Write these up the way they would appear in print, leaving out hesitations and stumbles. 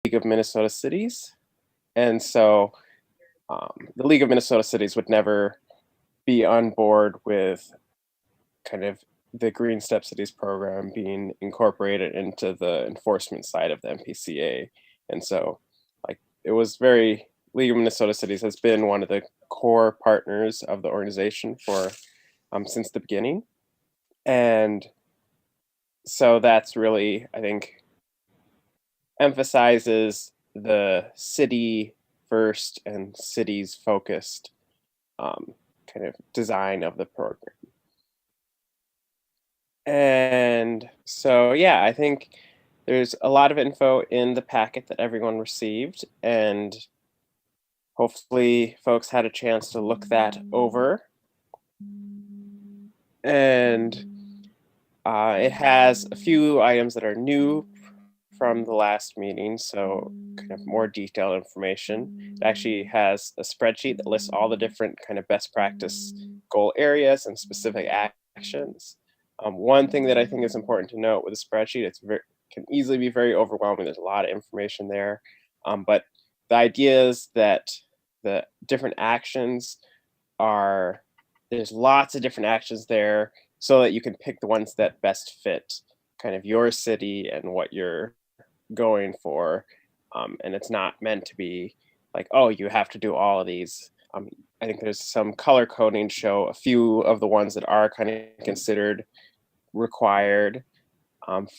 League of Minnesota Cities. And so the League of Minnesota Cities would never be on board with kind of the Green Step Cities program being incorporated into the enforcement side of the MPCA. And so, like, it was very, League of Minnesota Cities has been one of the core partners of the organization for since the beginning. And so that's really, I think, emphasizes the city first and cities focused kind of design of the program. And so, yeah, I think there's a lot of info in the packet that everyone received, and hopefully, folks had a chance to look that over. And it has a few items that are new from the last meeting, so kind of more detailed information. It actually has a spreadsheet that lists all the different kind of best practice goal areas and specific actions. One thing that I think is important to note with a spreadsheet, can easily be very overwhelming. There's a lot of information there, but the idea is that the different actions are there's lots of different actions there, so that you can pick the ones that best fit kind of your city and what you're going for. And it's not meant to be like, oh, you have to do all of these. I think there's some color coding show a few of the ones that are kind of considered required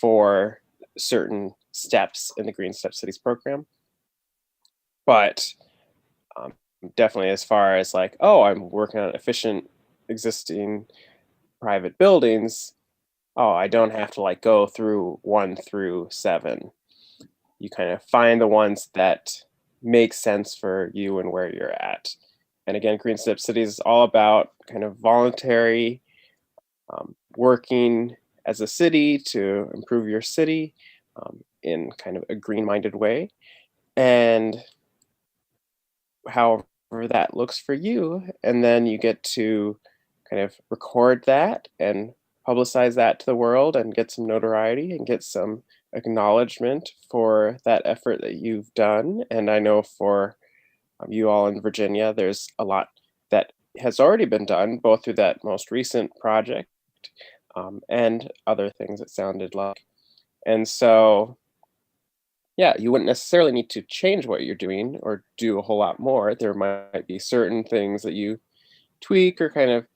for certain steps in the Green Step Cities program. But definitely, as far as like, oh, I'm working on efficient existing private buildings, oh, I don't have to like go through 1 through 7. You kind of find the ones that make sense for you and where you're at. And again, Green Step Cities is all about kind of voluntary working as a city to improve your city in kind of a green-minded way. And however that looks for you, and then you get to kind of record that and publicize that to the world and get some notoriety and get some acknowledgement for that effort that you've done. And I know for you all in Virginia, there's a lot that has already been done, both through that most recent project and other things it sounded like. And so, yeah, you wouldn't necessarily need to change what you're doing or do a whole lot more. There might be certain things that you tweak or kind of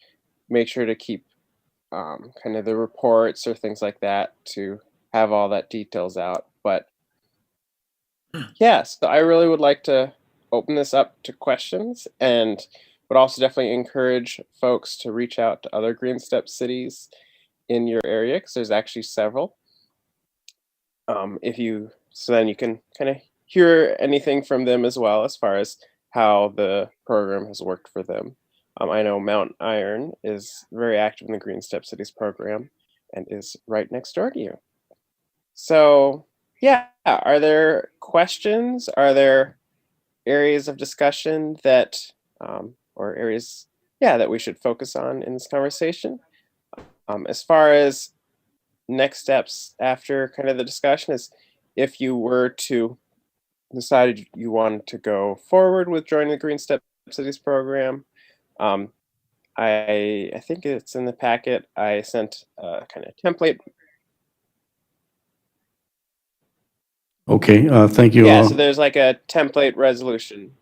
make sure to keep kind of the reports or things like that to have all that details out. But yeah, so I really would like to open this up to questions, and would also definitely encourage folks to reach out to other Green Step cities in your area, because there's actually several. So then you can kind of hear anything from them as well, as far as how the program has worked for them. I know Mount Iron is very active in the Green Step Cities program and is right next door to you. So yeah, are there questions? Are there areas of discussion that, or areas, yeah, that we should focus on in this conversation? As far as next steps after kind of the discussion is, if you were to decide you wanted to go forward with joining the Green Step Cities program, I think it's in the packet. I sent a kind of template. Okay, thank you. Yeah, so there's like a template resolution.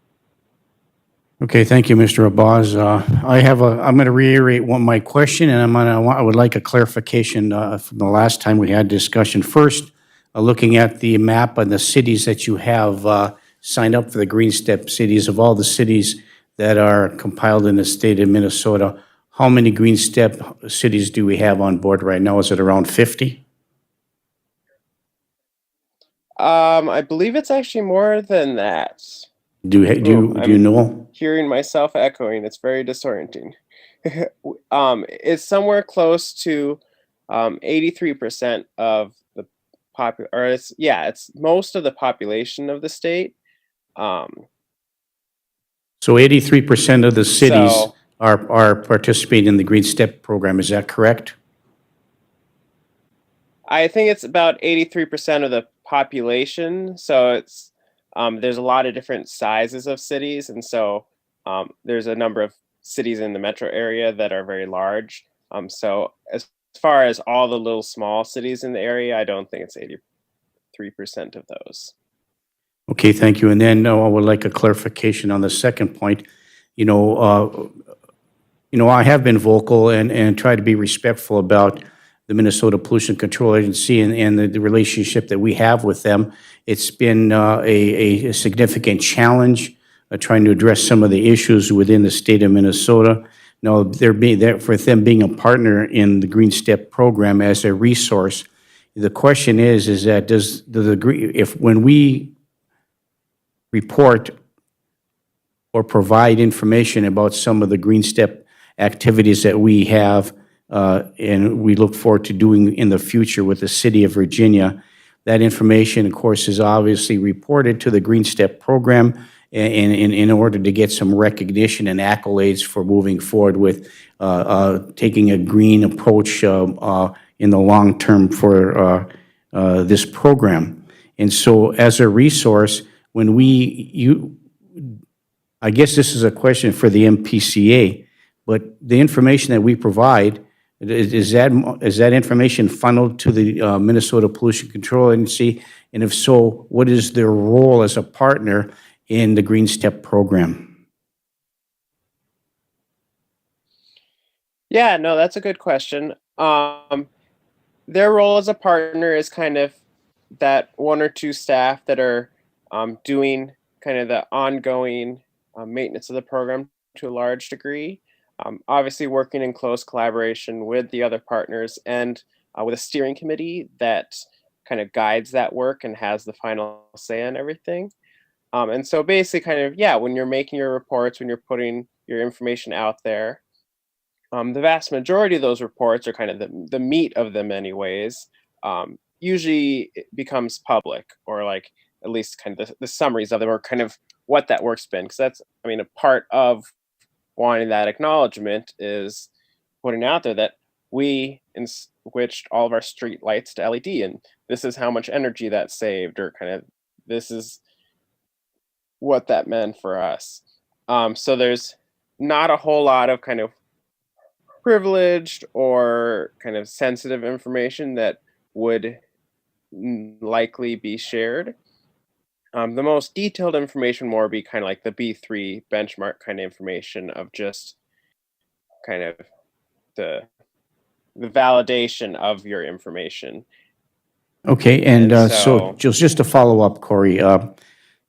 Okay, thank you, Mr. Abaz. I'm going to reiterate my question, and I would like a clarification from the last time we had discussion. First, looking at the map and the cities that you have signed up for the Green Step Cities, of all the cities that are compiled in the state of Minnesota, how many Green Step cities do we have on board right now? Is it around 50? I believe it's actually more than that. Do you know? Hearing myself echoing, it's very disorienting. It's somewhere close to 83% of the it's most of the population of the state. So 83% of the cities So are participating in the Green Step program, is that correct? I think it's about 83% of the population. So it's there's a lot of different sizes of cities, and so there's a number of cities in the metro area that are very large. So as far as all the little small cities in the area, I don't think it's 83% of those. Okay, thank you. And then I would like a clarification on the second point. You know, I have been vocal and try to be respectful about the Minnesota Pollution Control Agency and the relationship that we have with them. It's been a significant challenge trying to address some of the issues within the state of Minnesota. Now, they're being there for them being a partner in the Green Step program as a resource. The question is that does the if when we report or provide information about some of the Green Step activities that we have and we look forward to doing in the future with the city of Virginia. That information, of course, is obviously reported to the Green Step program in order to get some recognition and accolades for moving forward with taking a green approach in the long term for this program. And so as a resource, when I guess this is a question for the MPCA, but the information that we provide, is that information funneled to the Minnesota Pollution Control Agency? And if so, what is their role as a partner in the Green Step program? Yeah, no, that's a good question. Their role as a partner is kind of that one or two staff that are doing kind of the ongoing maintenance of the program to a large degree. Obviously, working in close collaboration with the other partners and with a steering committee that kind of guides that work and has the final say on everything. And so basically, kind of, yeah, when you're making your reports, when you're putting your information out there, the vast majority of those reports are kind of the meat of them, anyways. Usually it becomes public, or like at least kind of the summaries of them, or kind of what that work's been. Because that's, I mean, a part of wanting that acknowledgement is putting out there that we switched all of our street lights to LED, and this is how much energy that saved, or kind of this is what that meant for us. So there's not a whole lot of kind of privileged or kind of sensitive information that would likely be shared. The most detailed information more be kind of like the B3 benchmark kind of information of just kind of the the validation of your information. Okay, and And so so, just to follow up, Corey,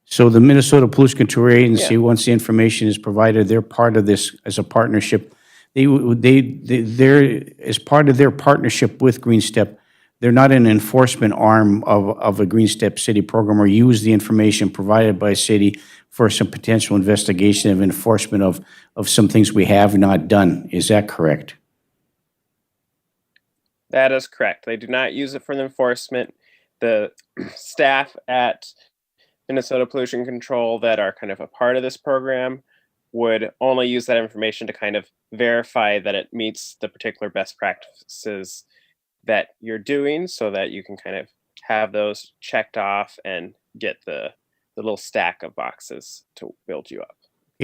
so the Minnesota Pollution Control yeah, Agency, once the information is provided, they're part of this as a partnership. They're, as part of their partnership with Green Step, they're not an enforcement arm of a Green Step city program or use the information provided by a city for some potential investigation of enforcement of some things we have not done. Is that correct? that is correct. They do not use it for the enforcement. The staff at Minnesota Pollution Control that are kind of a part of this program would only use that information to kind of verify that it meets the particular best practices that you're doing, so that you can kind of have those checked off and get the little stack of boxes to build you up.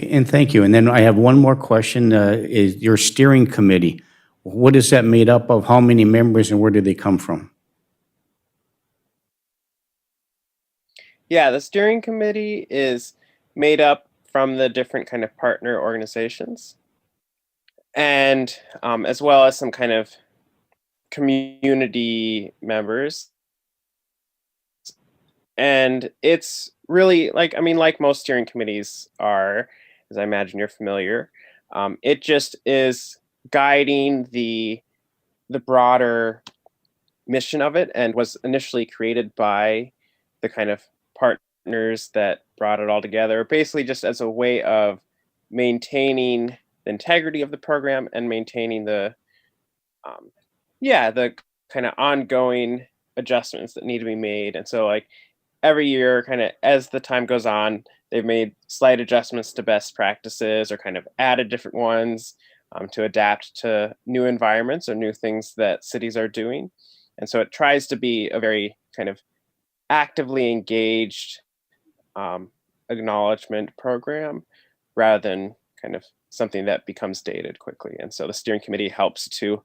And thank you. And then I have one more question. Is your steering committee, what is that made up of? How many members and where do they come from? Yeah, the steering committee is made up from the different kind of partner organizations, and as well as some kind of community members. And it's really like, I mean, like most steering committees are, as I imagine you're familiar, it just is guiding the broader mission of it, and was initially created by the kind of partners that brought it all together, basically just as a way of maintaining the integrity of the program and maintaining um, the kind of ongoing adjustments that need to be made. And so, like, every year, kind of as the time goes on, they've made slight adjustments to best practices or kind of added different ones to adapt to new environments or new things that cities are doing. And so it tries to be a very kind of actively engaged acknowledgement program rather than kind of something that becomes dated quickly. And so the steering committee helps to,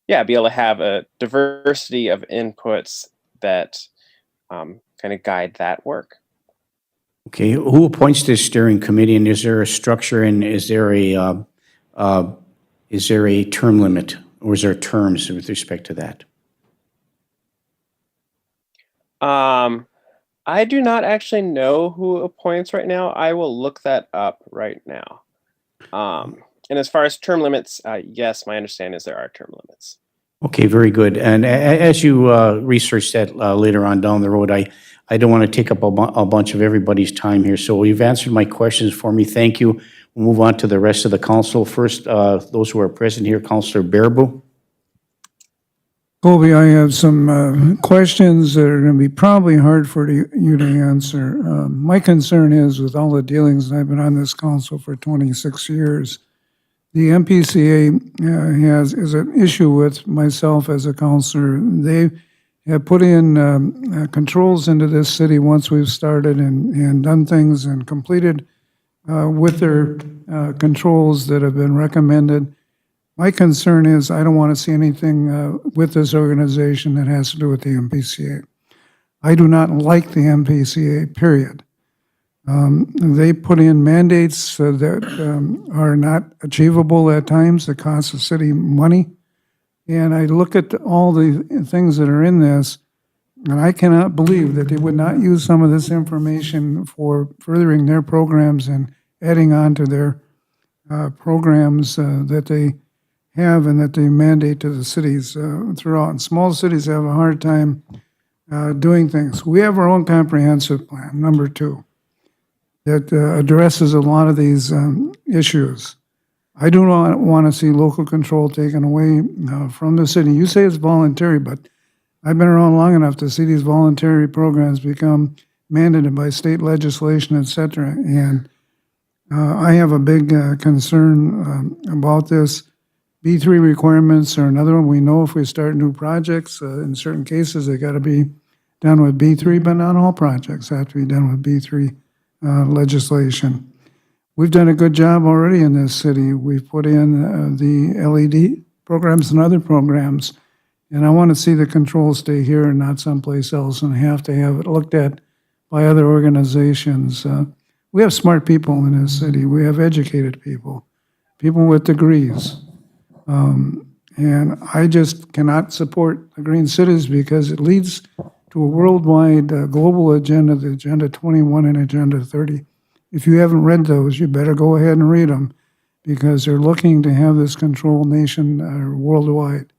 yeah, be able to have a diversity of inputs that kind of guide that work. Okay, who appoints this steering committee, and is there a structure, and is there a term limit, or is there terms with respect to that? I do not actually know who appoints right now. I will look that up right now. And as far as term limits, yes, my understanding is there are term limits. Okay, very good. And as you research that later on down the road, I don't want to take up a bunch of everybody's time here. So you've answered my questions for me. Thank you. We'll move on to the rest of the council. First, those who are present here, Councillor Baraboo. Colby, I have some questions that are going to be probably hard for you to answer. My concern is, with all the dealings, and I've been on this council for 26 years, the MPCA is an issue with myself as a councillor. They have put in controls into this city once we've started and done things and completed with their controls that have been recommended. My concern is I don't want to see anything with this organization that has to do with the MPCA. I do not like the MPCA, period. They put in mandates that are not achievable at times, that cost the city money. And I look at all the things that are in this, and I cannot believe that they would not use some of this information for furthering their programs and adding on to their programs that they have and that they mandate to the cities throughout. And small cities have a hard time doing things. We have our own comprehensive plan, number 2, that addresses a lot of these issues. I do not want to see local control taken away from the city. You say it's voluntary, but I've been around long enough to see these voluntary programs become mandated by state legislation, et cetera. And I have a big concern about this. B3 requirements are another one. We know if we start new projects, in certain cases, they got to be done with B3, but not all projects have to be done with B3 legislation. We've done a good job already in this city. We've put in the LED programs and other programs, and I want to see the controls stay here and not someplace else and have to have it looked at by other organizations. We have smart people in this city. We have educated people, people with degrees. And I just cannot support the Green Cities because it leads to a worldwide global agenda, the Agenda 21 and Agenda 30. If you haven't read those, you better go ahead and read them because they're looking to have this control nation worldwide.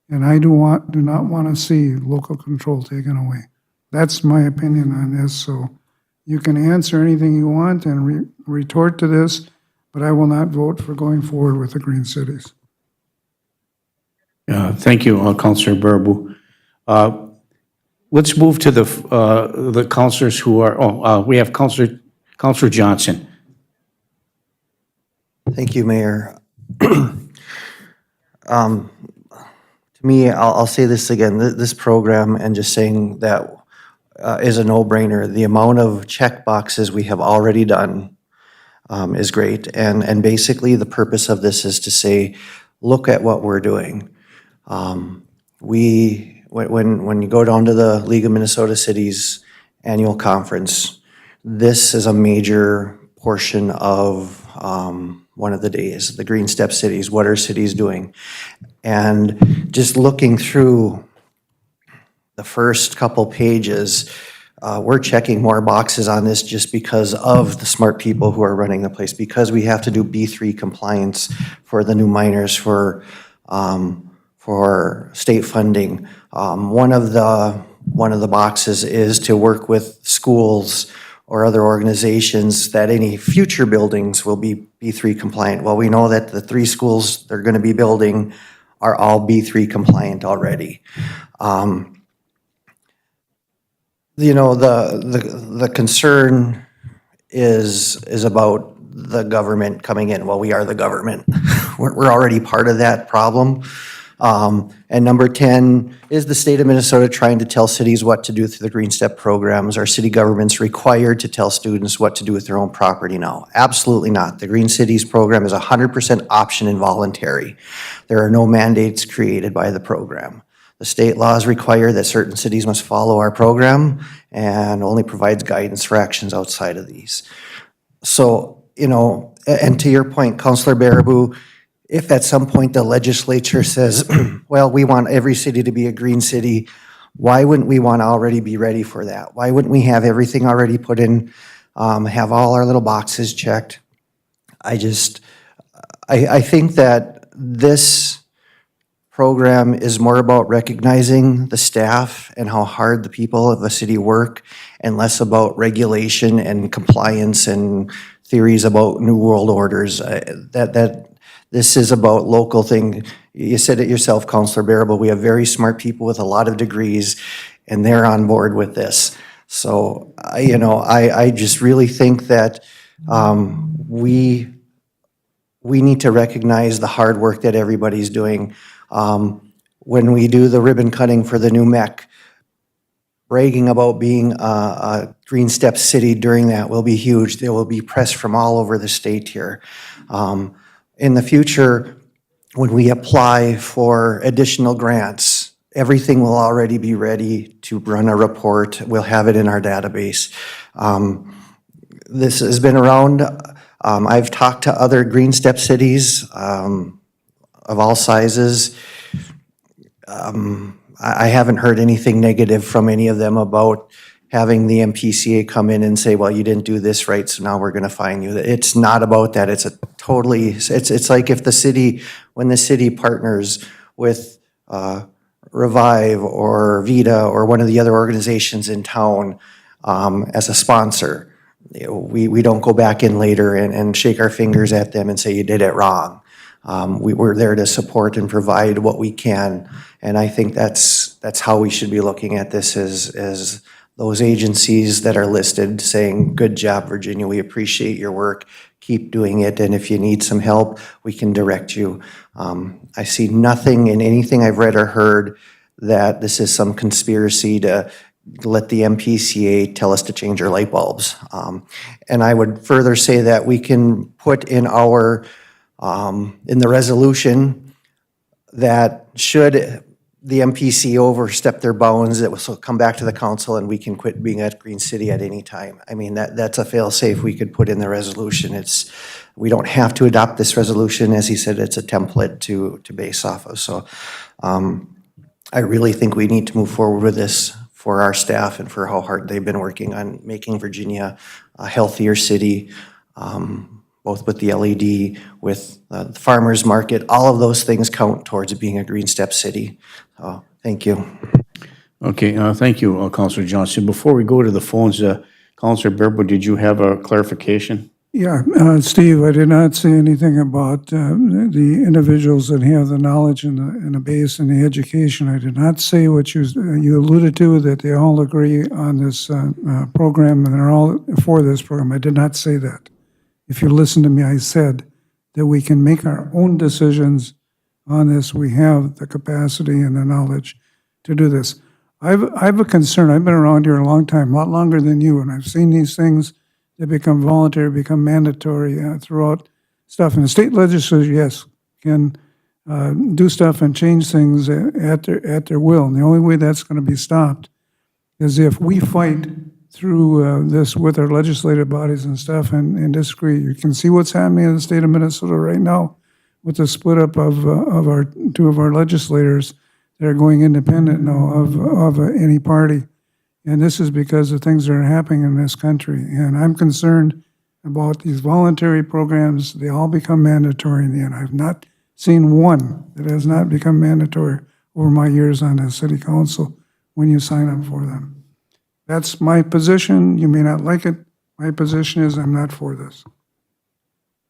And I do not want to see local control taken away. That's my opinion on this. So you can answer anything you want and retort to this, but I will not vote for going forward with the Green Cities. Thank you, Councillor Baraboo. Let's move to the councillors who are, we have Councillor Johnson. Thank you, Mayor. To me, I'll say this again, this program, and just saying that is a no-brainer. The amount of check boxes we have already done is great. And basically the purpose of this is to say, look at what we're doing. When you go down to the League of Minnesota Cities annual conference, this is a major portion of one of the days, the Green Step Cities, what are cities doing? And just looking through the first couple pages, we're checking more boxes on this just because of the smart people who are running the place, because we have to do B3 compliance for the new miners for state funding. One of the boxes is to work with schools or other organizations that any future buildings will be B3 compliant. Well, we know that the 3 schools they're going to be building are all B3 compliant already. You know, the concern is about the government coming in. Well, we are the government. We're already part of that problem. And number 10, is the state of Minnesota trying to tell cities what to do through the Green Step programs? Are city governments required to tell students what to do with their own property now? Absolutely not. The Green Cities program is 100% option and voluntary. There are no mandates created by the program. The state laws require that certain cities must follow our program and only provides guidance for actions outside of these. So, you know, and to your point, Councilor Baraboo, if at some point the legislature says, well, we want every city to be a green city, why wouldn't we want to already be ready for that? Why wouldn't we have everything already put in, have all our little boxes checked? I think that this program is more about recognizing the staff and how hard the people of the city work, and less about regulation and compliance and theories about new world orders. This is about local thing. You said it yourself, Councilor Baraboo, we have very smart people with a lot of degrees, and they're on board with this. So, I just really think that we need to recognize the hard work that everybody's doing. When we do the ribbon cutting for the new MEC, bragging about being a Green Step city during that will be huge. There will be press from all over the state here. In the future, when we apply for additional grants, everything will already be ready to run a report. We'll have it in our database. This has been around. I've talked to other Green Step cities of all sizes. I haven't heard anything negative from any of them about having the MPCA come in and say, well, you didn't do this right, so now we're going to fine you. It's not about that. It's it's like if the city, when the city partners with Revive or VITA or one of the other organizations in town as a sponsor, we don't go back in later and shake our fingers at them and say you did it wrong. We're there to support and provide what we can, and I think that's how we should be looking at this, as those agencies that are listed saying, good job, Virginia, we appreciate your work, keep doing it, and if you need some help, we can direct you. I see nothing in anything I've read or heard that this is some conspiracy to let the MPCA tell us to change our light bulbs. And I would further say that we can put in our in the resolution that should the MPC overstep their bounds, it will come back to the council and we can quit being at Green City at any time. I mean, that's a fail-safe we could put in the resolution. We don't have to adopt this resolution. As he said, it's a template to base off of. So I really think we need to move forward with this for our staff and for how hard they've been working on making Virginia a healthier city, both with the LED, with the farmer's market. All of those things count towards being a Green Step city. Thank you. Okay, thank you, Councilor Johnson. Before we go to the phones, Councilor Baraboo, did you have a clarification? Yeah, Steve, I did not say anything about the individuals that have the knowledge and the base and the education. I did not say what you alluded to, that they all agree on this program and they're all for this program. I did not say that. If you listen to me, I said that we can make our own decisions on this. We have the capacity and the knowledge to do this. I have a concern. I've been around here a long time, a lot longer than you, and I've seen these things that become voluntary, become mandatory throughout stuff. And the state legislature, yes, can do stuff and change things at their will. And the only way that's going to be stopped is if we fight through this with our legislative bodies and stuff and disagree. You can see what's happening in the state of Minnesota right now with the split up of our two of our legislators that are going independent now of any party. And this is because of things that are happening in this country. And I'm concerned about these voluntary programs. They all become mandatory in the end. I've not seen one that has not become mandatory over my years on the city council when you sign up for them. That's my position. You may not like it. My position is I'm not for this.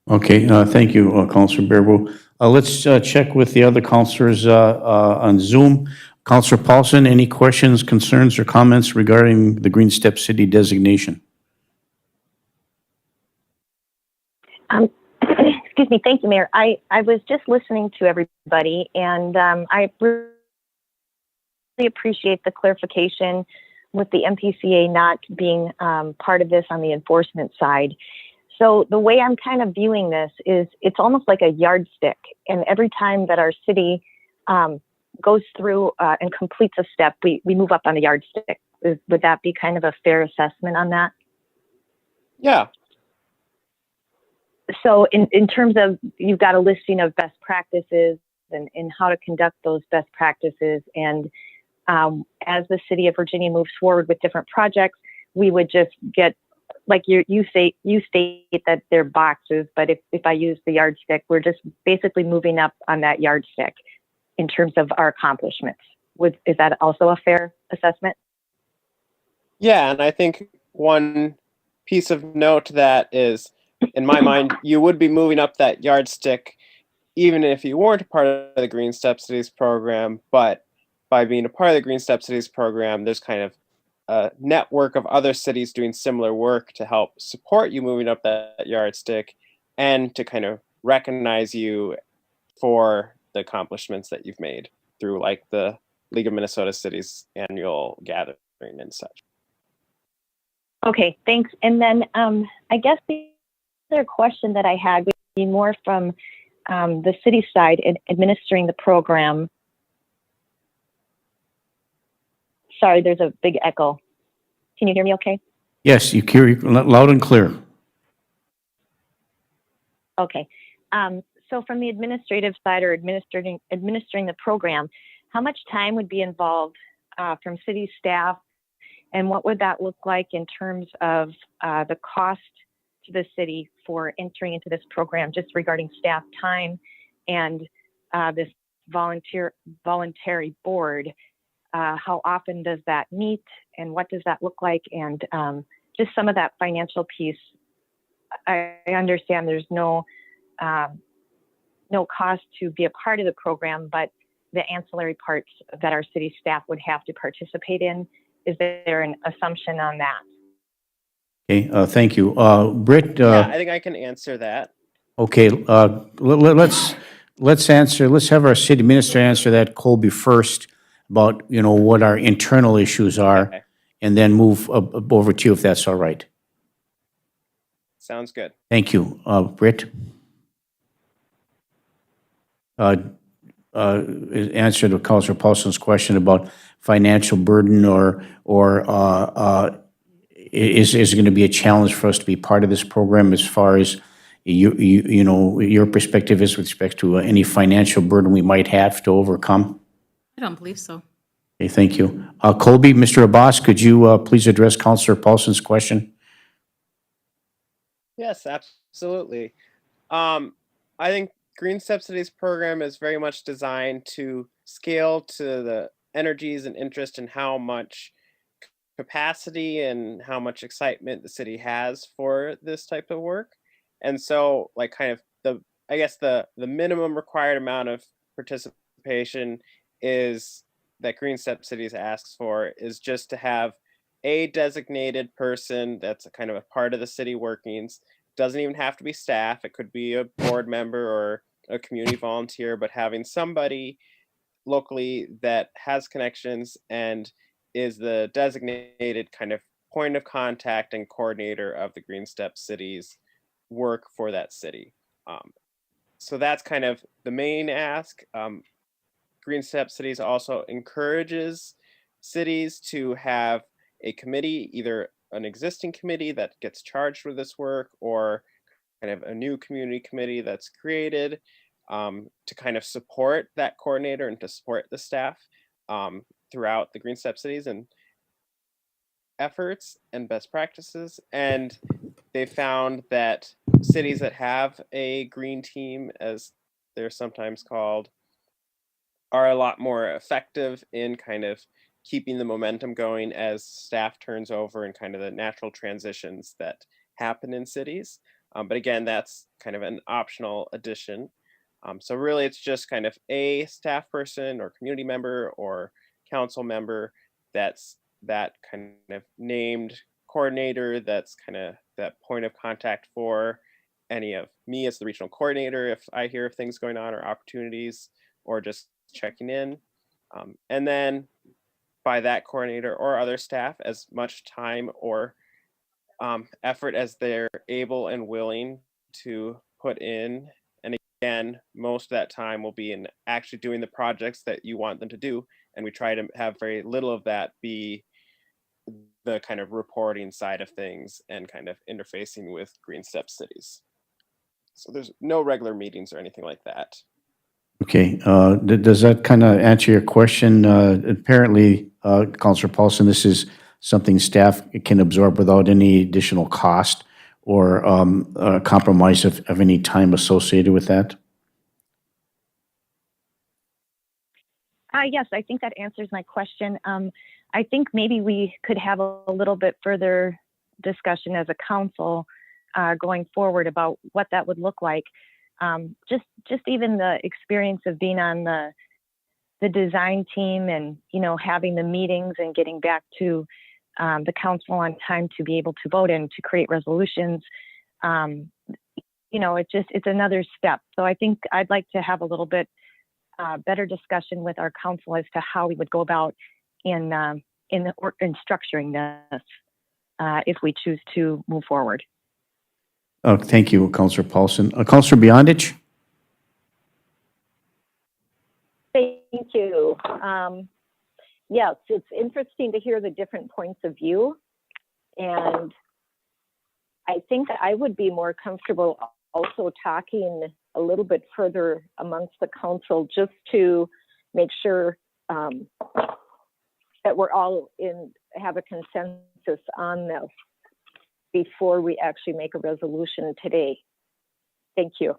Okay, thank you, Councilor Baraboo. Let's check with the other councilors on Zoom. Councilor Paulson, any questions, concerns, or comments regarding the Green Step City designation? Excuse me. Thank you, Mayor. I was just listening to everybody, and I really appreciate the clarification with the MPCA not being part of this on the enforcement side. So the way I'm kind of viewing this is it's almost like a yardstick. And every time that our city goes through and completes a step, we move up on a yardstick. Would that be kind of a fair assessment on that? Yeah. So in terms of, you've got a listing of best practices and how to conduct those best practices. And as the city of Virginia moves forward with different projects, we would just get, like you state that they're boxes, but if I use the yardstick, we're just basically moving up on that yardstick in terms of our accomplishments. Is that also a fair assessment? Yeah, and I think one piece of note that is, in my mind, you would be moving up that yardstick even if you weren't a part of the Green Step Cities program, but by being a part of the Green Step Cities program, there's kind of a network of other cities doing similar work to help support you moving up that yardstick and to kind of recognize you for the accomplishments that you've made through like the League of Minnesota Cities annual gathering and such. Okay, thanks. And then I guess the other question that I had would be more from the city side in administering the program. Sorry, there's a big echo. Can you hear me okay? Yes, you hear loud and clear. Okay. So from the administrative side or administering the program, how much time would be involved from city staff, and what would that look like in terms of the cost to the city for entering into this program, just regarding staff time and this voluntary board? How often does that meet, and what does that look like? And just some of that financial piece. I understand there's no cost to be a part of the program, but the ancillary parts that our city staff would have to participate in, is there an assumption on that? Okay, thank you. Britt? Yeah, I think I can answer that. Okay, let's have our city minister answer that, Colby, first, about, what our internal issues are, Okay. and then move over to you, if that's all right. Sounds good. Thank you. Britt? Answer to Councilor Paulson's question about financial burden, or is it going to be a challenge for us to be part of this program, as far as your perspective is with respect to any financial burden we might have to overcome? I don't believe so. Okay, thank you. Colby, Mr. Abbas, could you please address Councilor Paulson's question? Yes, absolutely. I think Green Step Cities program is very much designed to scale to the energies and interest in how much capacity and how much excitement the city has for this type of work. And so, like, kind of the minimum required amount of participation is that Green Step Cities asks for is just to have a designated person that's a kind of a part of the city workings. Doesn't even have to be staff. It could be a board member or a community volunteer, but having somebody locally that has connections and is the designated kind of point of contact and coordinator of the Green Step Cities work for that city. So that's kind of the main ask. Green Step Cities also encourages cities to have a committee, either an existing committee that gets charged with this work, or kind of a new community committee that's created to kind of support that coordinator and to support the staff throughout the Green Step Cities and efforts and best practices. And they found that cities that have a green team, as they're sometimes called, are a lot more effective in kind of keeping the momentum going as staff turns over and kind of the natural transitions that happen in cities. But again, that's kind of an optional addition. So really, it's just kind of a staff person or community member or council member that's that kind of named coordinator, that's kind of that point of contact for any of me as the regional coordinator if I hear of things going on or opportunities, or just checking in. And then by that coordinator or other staff as much time or effort as they're able and willing to put in. And again, most of that time will be in actually doing the projects that you want them to do. And we try to have very little of that be the kind of reporting side of things and kind of interfacing with Green Step Cities. So there's no regular meetings or anything like that. Okay, does that kind of answer your question? Apparently, Counselor Paulson, this is something staff can absorb without any additional cost or compromise of any time associated with that? Yes, I think that answers my question. I think maybe we could have a little bit further discussion as a council going forward about what that would look like. Just even the experience of being on the design team and, you know, having the meetings and getting back to the council on time to be able to vote and to create resolutions. You know, it's another step. So I think I'd like to have a little bit better discussion with our council as to how we would go about in structuring this if we choose to move forward. Thank you, Counselor Paulson. Counselor Beyondich? Thank you. Yes, it's interesting to hear the different points of view. And I think I would be more comfortable also talking a little bit further amongst the council just to make sure that we're all have a consensus on this before we actually make a resolution today. Thank you.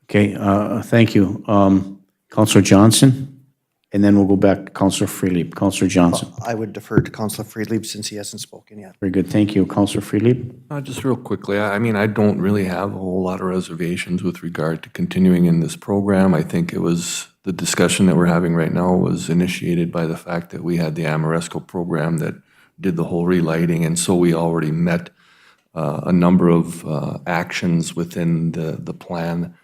Okay, thank you. Counselor Johnson, and then we'll go back to Counselor Freelieb. Counselor Johnson. I would defer to Councilor Friedlieb since he hasn't spoken yet. Very good, thank you. Counselor Freelieb? Just real quickly, I mean, I don't really have a whole lot of reservations with regard to continuing in this program. I think it was, the discussion that we're having right now was initiated by the fact that we had the Amoresco program that did the whole relighting, and so we already met a number of actions within the plan,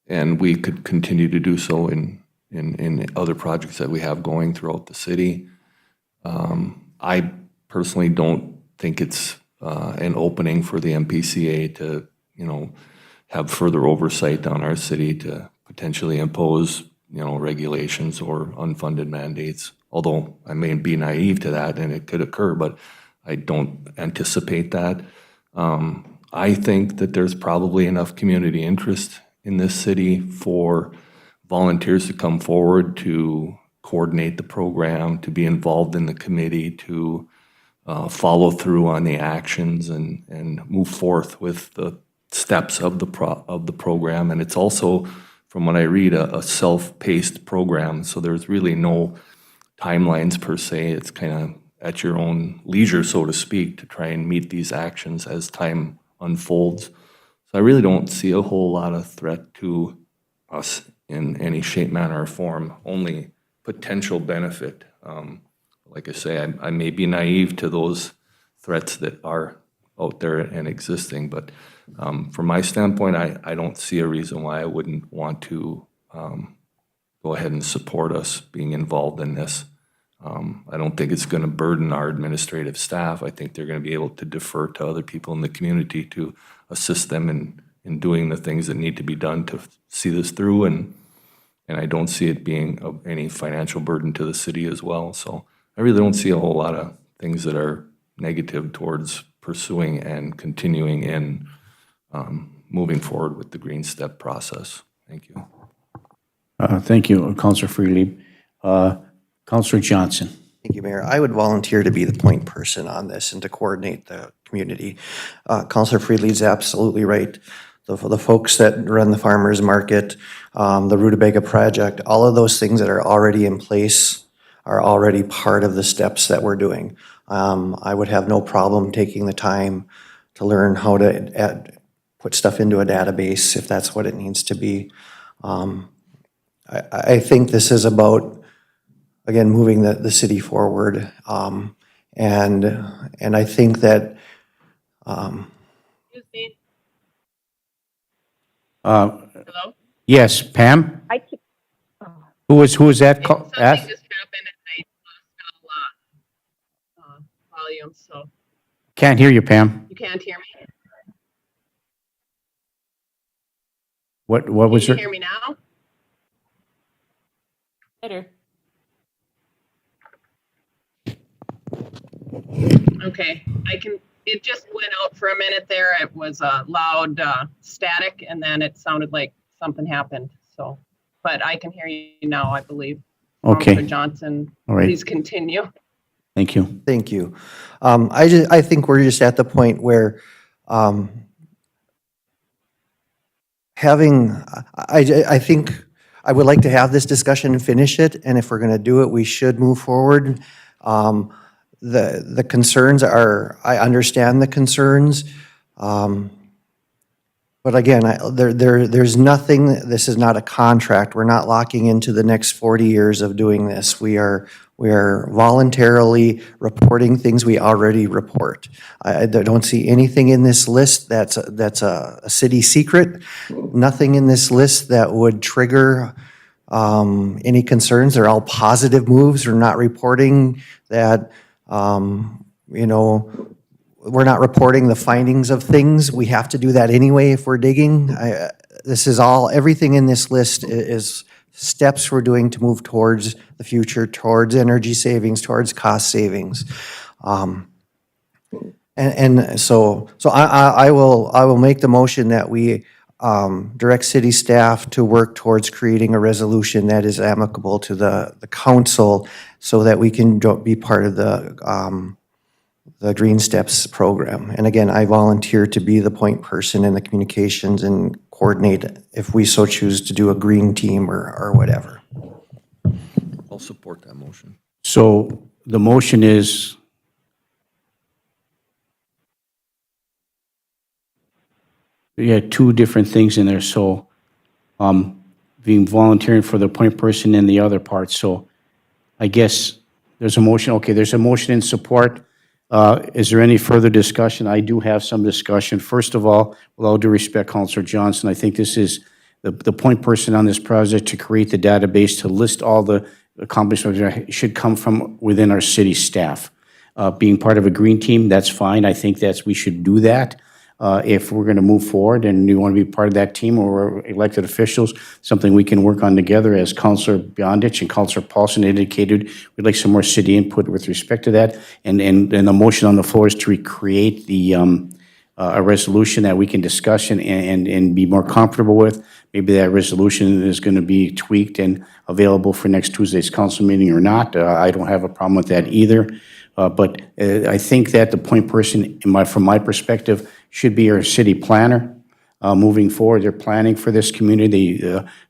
and we could continue to do so in other projects that we have going throughout the city. I personally don't think it's an opening for the MPCA to, you know, have further oversight on our city to potentially impose, you know, regulations or unfunded mandates. Although I may be naive to that and it could occur, but I don't anticipate that. I think that there's probably enough community interest in this city for volunteers to come forward to coordinate the program, to be involved in the committee, to follow through on the actions and move forth with the steps of the program. And it's also, from what I read, a self-paced program. So there's really no timelines per se. It's kind of at your own leisure, so to speak, to try and meet these actions as time unfolds. So I really don't see a whole lot of threat to us in any shape, manner, or form, only potential benefit. Like I say, I may be naive to those threats that are out there and existing, but from my standpoint, I don't see a reason why I wouldn't want to go ahead and support us being involved in this. I don't think it's going to burden our administrative staff. I think they're going to be able to defer to other people in the community to assist them in doing the things that need to be done to see this through, and I don't see it being of any financial burden to the city as well. So I really don't see a whole lot of things that are negative towards pursuing and continuing in moving forward with the Green Step process. Thank you. Thank you, Counselor Freelieb. Counselor Johnson. Thank you, Mayor. I would volunteer to be the point person on this and to coordinate the community. Councilor Friedlieb's absolutely right. The folks that run the farmers market, the Rutabaga project, all of those things that are already in place are already part of the steps that we're doing. I would have no problem taking the time to learn how to put stuff into a database if that's what it needs to be. I think this is about, again, moving the city forward. And I think that Excuse me. Uh, Hello? Yes, Pam? I keep, oh, Who was that call? Something Asked? just happened and I lost all volume, so Can't hear you, Pam. you can't hear me. What Can was you your? hear me now? Better. Okay, it just went out for a minute there. It was a loud static and then it sounded like something happened. So, but I can hear you now, I believe. Okay. Counselor Johnson, All right. please continue. Thank you. Thank you. I think we're just at the point where I think I would like to have this discussion and finish it, and if we're going to do it, we should move forward. The concerns are, I understand the concerns, but again, there's nothing, this is not a contract. We're not locking into the next 40 years of doing this. We are voluntarily reporting things we already report. I don't see anything in this list that's a city secret. Nothing in this list that would trigger any concerns. They're all positive moves. We're not reporting that, we're not reporting the findings of things. We have to do that anyway if we're digging. This is all, everything in this list is steps we're doing to move towards the future, towards energy savings, towards cost savings. So I will make the motion that we direct city staff to work towards creating a resolution that is amicable to the council so that we can be part of the Green Steps program. And again, I volunteer to be the point person in the communications and coordinate if we so choose to do a green team or whatever. I'll support that motion. So the motion is, you had two different things in there, so being volunteering for the point person and the other part, so I guess there's a motion, okay, there's a motion in support. Is there any further discussion? I do have some discussion. First of all, with all due respect, Councilor Johnson, I think this is the point person on this project to create the database to list all the accomplishments that should come from within our city staff. Being part of a green team, that's fine. I think we should do that. If we're going to move forward and you want to be part of that team or we're elected officials, something we can work on together, as Councilor Beyondich and Councilor Paulson indicated, we'd like some more city input with respect to that. And the motion on the floor is to recreate a resolution that we can discuss and be more comfortable with. Maybe that resolution is going to be tweaked and available for next Tuesday's council meeting or not. I don't have a problem with that either. But I think that the point person, from my perspective, should be our city planner moving forward. They're planning for this community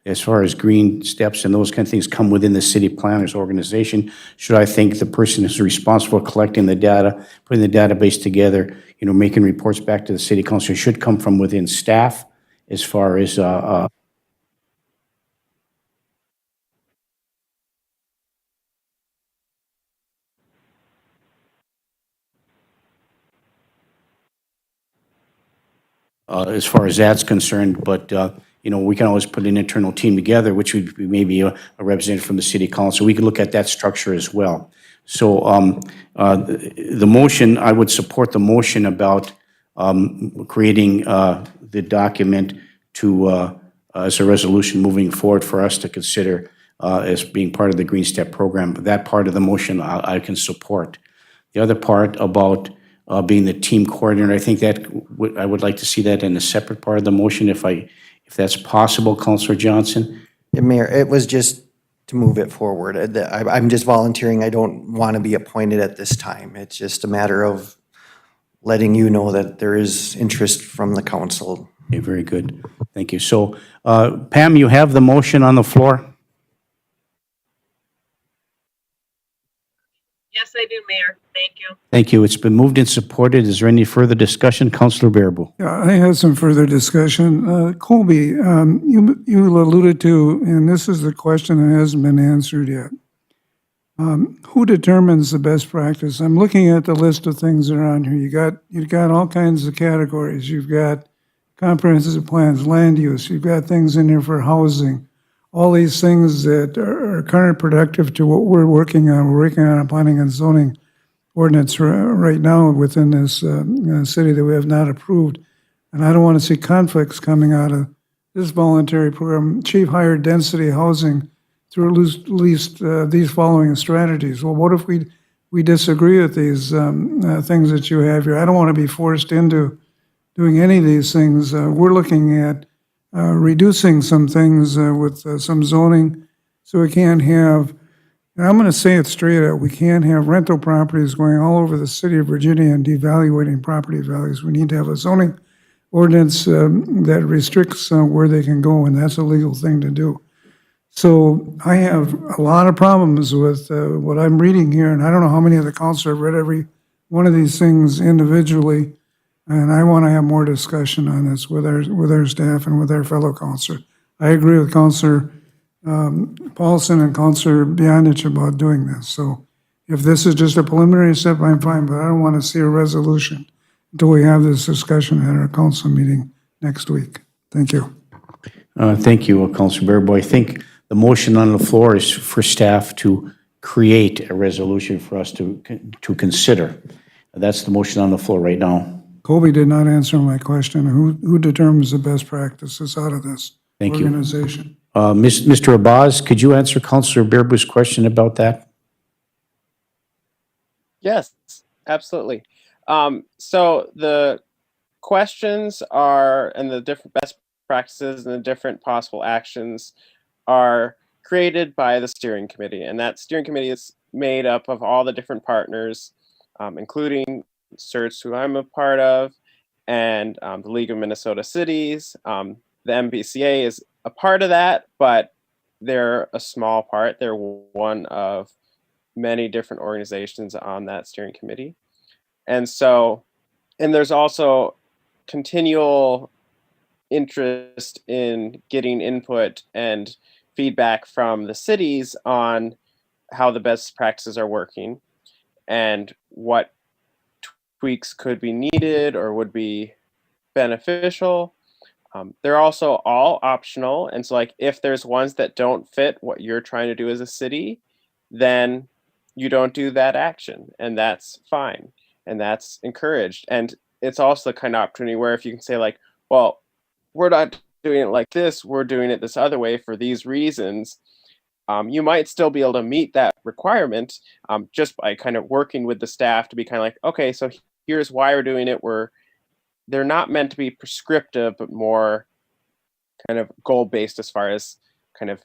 as far as green steps and those kind of things come within the city planners organization. Should I think the person who's responsible for collecting the data, putting the database together, making reports back to the city council should come from within staff as far as that's concerned, but, we can always put an internal team together, which would be maybe a representative from the city council. We can look at that structure as well. So the motion, I would support the motion about creating the document as a resolution moving forward for us to consider as being part of the Green Step program. That part of the motion I can support. The other part about being the team coordinator, I think that I would like to see that in a separate part of the motion if that's possible, Councilor Johnson. Yeah, Mayor, it was just to move it forward. I'm just volunteering. I don't want to be appointed at this time. It's just a matter of letting you know that there is interest from the council. Okay, very good. Thank you. So, Pam, you have the motion on the floor? Yes, I do, Mayor. Thank you. Thank you. It's been moved and supported. Is there any further discussion? Councilor Bearable. Yeah, I had some further discussion. Colby, you alluded to, and this is the question that hasn't been answered yet. Who determines the best practice? I'm looking at the list of things that are on here. You've got all kinds of categories. You've got comprehensive plans, land use. You've got things in here for housing. All these things that are counterproductive to what we're working on. We're working on a planning and zoning ordinance right now within this city that we have not approved. And I don't want to see conflicts coming out of this voluntary program. Achieve higher density housing through at least these following strategies. Well, what if we disagree with these things that you have here? I don't want to be forced into doing any of these things. We're looking at reducing some things with some zoning, so we can't have, and I'm going to say it straight out, we can't have rental properties going all over the city of Virginia and devaluating property values. We need to have a zoning ordinance that restricts where they can go, and that's a legal thing to do. So I have a lot of problems with what I'm reading here, and I don't know how many of the council have read every one of these things individually, and I want to have more discussion on this with our staff and with our fellow councilor. I agree with Councilor Paulson and Councilor Beyondich about doing this. So if this is just a preliminary step, I'm fine, but I don't want to see a resolution until we have this discussion at our council meeting next week. Thank you. Thank you, Councilor Bearable. I think the motion on the floor is for staff to create a resolution for us to consider. That's the motion on the floor right now. Colby did not answer my question. Who determines the best practices out of this Thank you. organization? Mr. Abaz, could you answer Councilor Bearboo's question about that? Yes, absolutely. So the questions are, and the different best practices and the different possible actions are created by the steering committee. And that steering committee is made up of all the different partners, including CERTS, who I'm a part of, and the League of Minnesota Cities. The MBCA is a part of that, but they're a small part. They're one of many different organizations on that steering committee. And so, and there's also continual interest in getting input and feedback from the cities on how the best practices are working and what tweaks could be needed or would be beneficial. They're also all optional. And so like if there's ones that don't fit what you're trying to do as a city, then you don't do that action, and that's fine. And that's encouraged. And it's also the kind of opportunity where if you can say like, well, we're not doing it like this, we're doing it this other way for these reasons, you might still be able to meet that requirement just by kind of working with the staff to be kind of like, okay, so here's why we're doing it. They're not meant to be prescriptive, but more kind of goal-based as far as kind of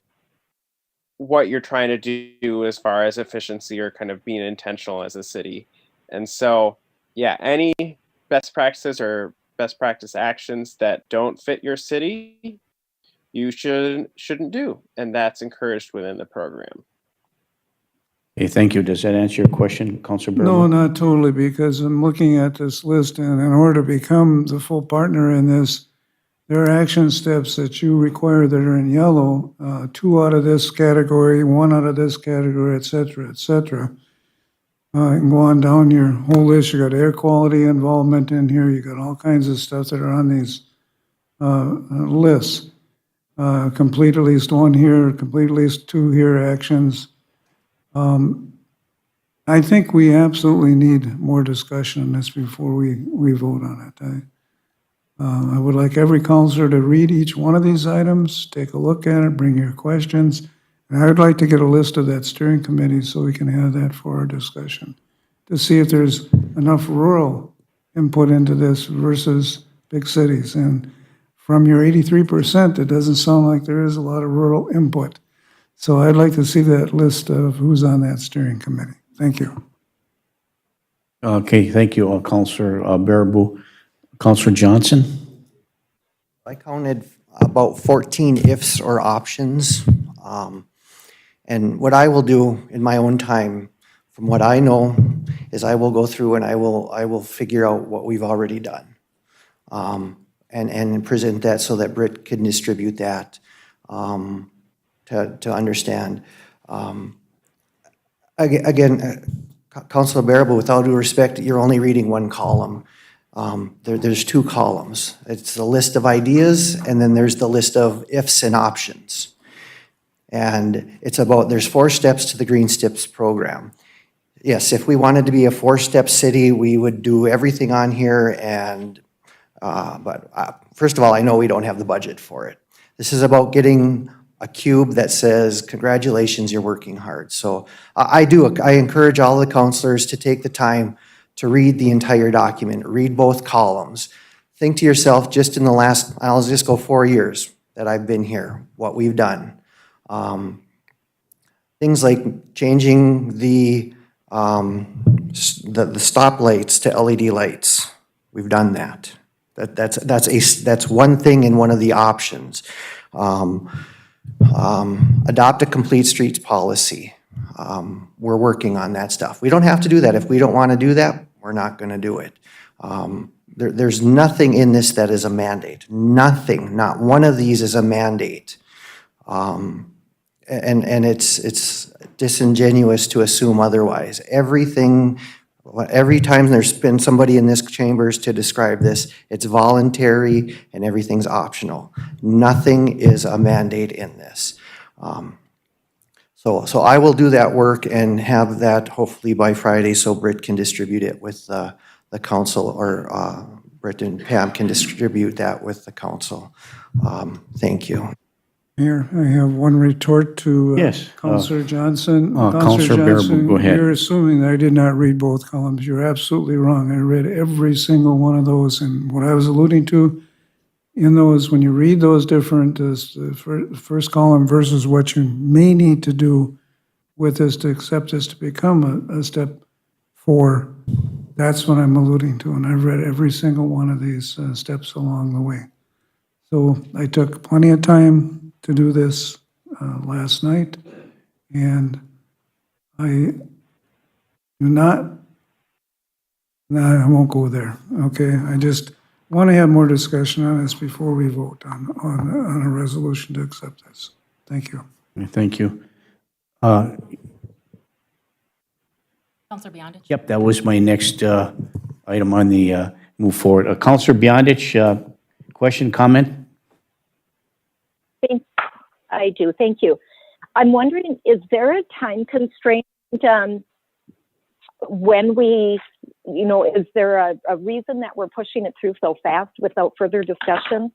what you're trying to do as far as efficiency or kind of being intentional as a city. And so, yeah, any best practices or best practice actions that don't fit your city, you shouldn't do. And that's encouraged within the program. Okay, thank you. Does that answer your question, Councilor Bearable? No, not totally, because I'm looking at this list, and in order to become the full partner in this, there are action steps that you require that are in yellow, 2 out of this category, 1 out of this category, et cetera, et cetera. You can go on down your whole list. You got air quality involvement in here. You got all kinds of stuff that are on these lists. Complete at least 1 here, complete at least 2 here actions. I think we absolutely need more discussion on this before we vote on it. I would like every counselor to read each one of these items, take a look at it, bring your questions. And I would like to get a list of that steering committee so we can have that for our discussion to see if there's enough rural input into this versus big cities. And from your 83%, it doesn't sound like there is a lot of rural input. So I'd like to see that list of who's on that steering committee. Thank you. Okay, thank you, Councilor Bearable. Councilor Johnson? I counted about 14 ifs or options. And what I will do in my own time, from what I know, is I will go through and I will figure out what we've already done. And present that so that Britt can distribute that to understand. Again, Councilor Bearable, with all due respect, you're only reading one column. There's two columns. It's the list of ideas, and then there's the list of ifs and options. And it's about, there's 4 steps to the Green Steps program. Yes, if we wanted to be a 4-step city, we would do everything on here and, but first of all, I know we don't have the budget for it. This is about getting a cube that says, congratulations, you're working hard. So I encourage all the councilors to take the time to read the entire document, read both columns. Think to yourself, just in the last, I'll just go 4 years that I've been here, what we've done. Things like changing the stoplights to LED lights. We've done that. That's one thing in one of the options. Adopt a complete streets policy. We're working on that stuff. We don't have to do that. If we don't want to do that, we're not going to do it. There's nothing in this that is a mandate. Nothing, not one of these is a mandate. And it's disingenuous to assume otherwise. Every time there's been somebody in this chambers to describe this, it's voluntary and everything's optional. Nothing is a mandate in this. So I will do that work and have that hopefully by Friday so Britt can distribute it with the council, or Britt and Pam can distribute that with the council. Thank you. Mayor, I have one retort to Yes, Councilor Johnson. Councilor Bearable, go ahead. You're assuming that I did not read both columns. You're absolutely wrong. I read every single one of those, and what I was alluding to in those, when you read those different, the first column versus what you may need to do with this to accept this to become a step 4, that's what I'm alluding to, and I've read every single one of these steps along the way. So I took plenty of time to do this last night, and I do not, no, I won't go there, okay? I just want to have more discussion on this before we vote on a resolution to accept this. Thank you. Thank you. Councilor Beyondich? Yep, that was my next item on the move forward. Councilor Beyondich, question, comment? I do, thank you. I'm wondering, is there a time constraint when we, is there a reason that we're pushing it through so fast without further discussion?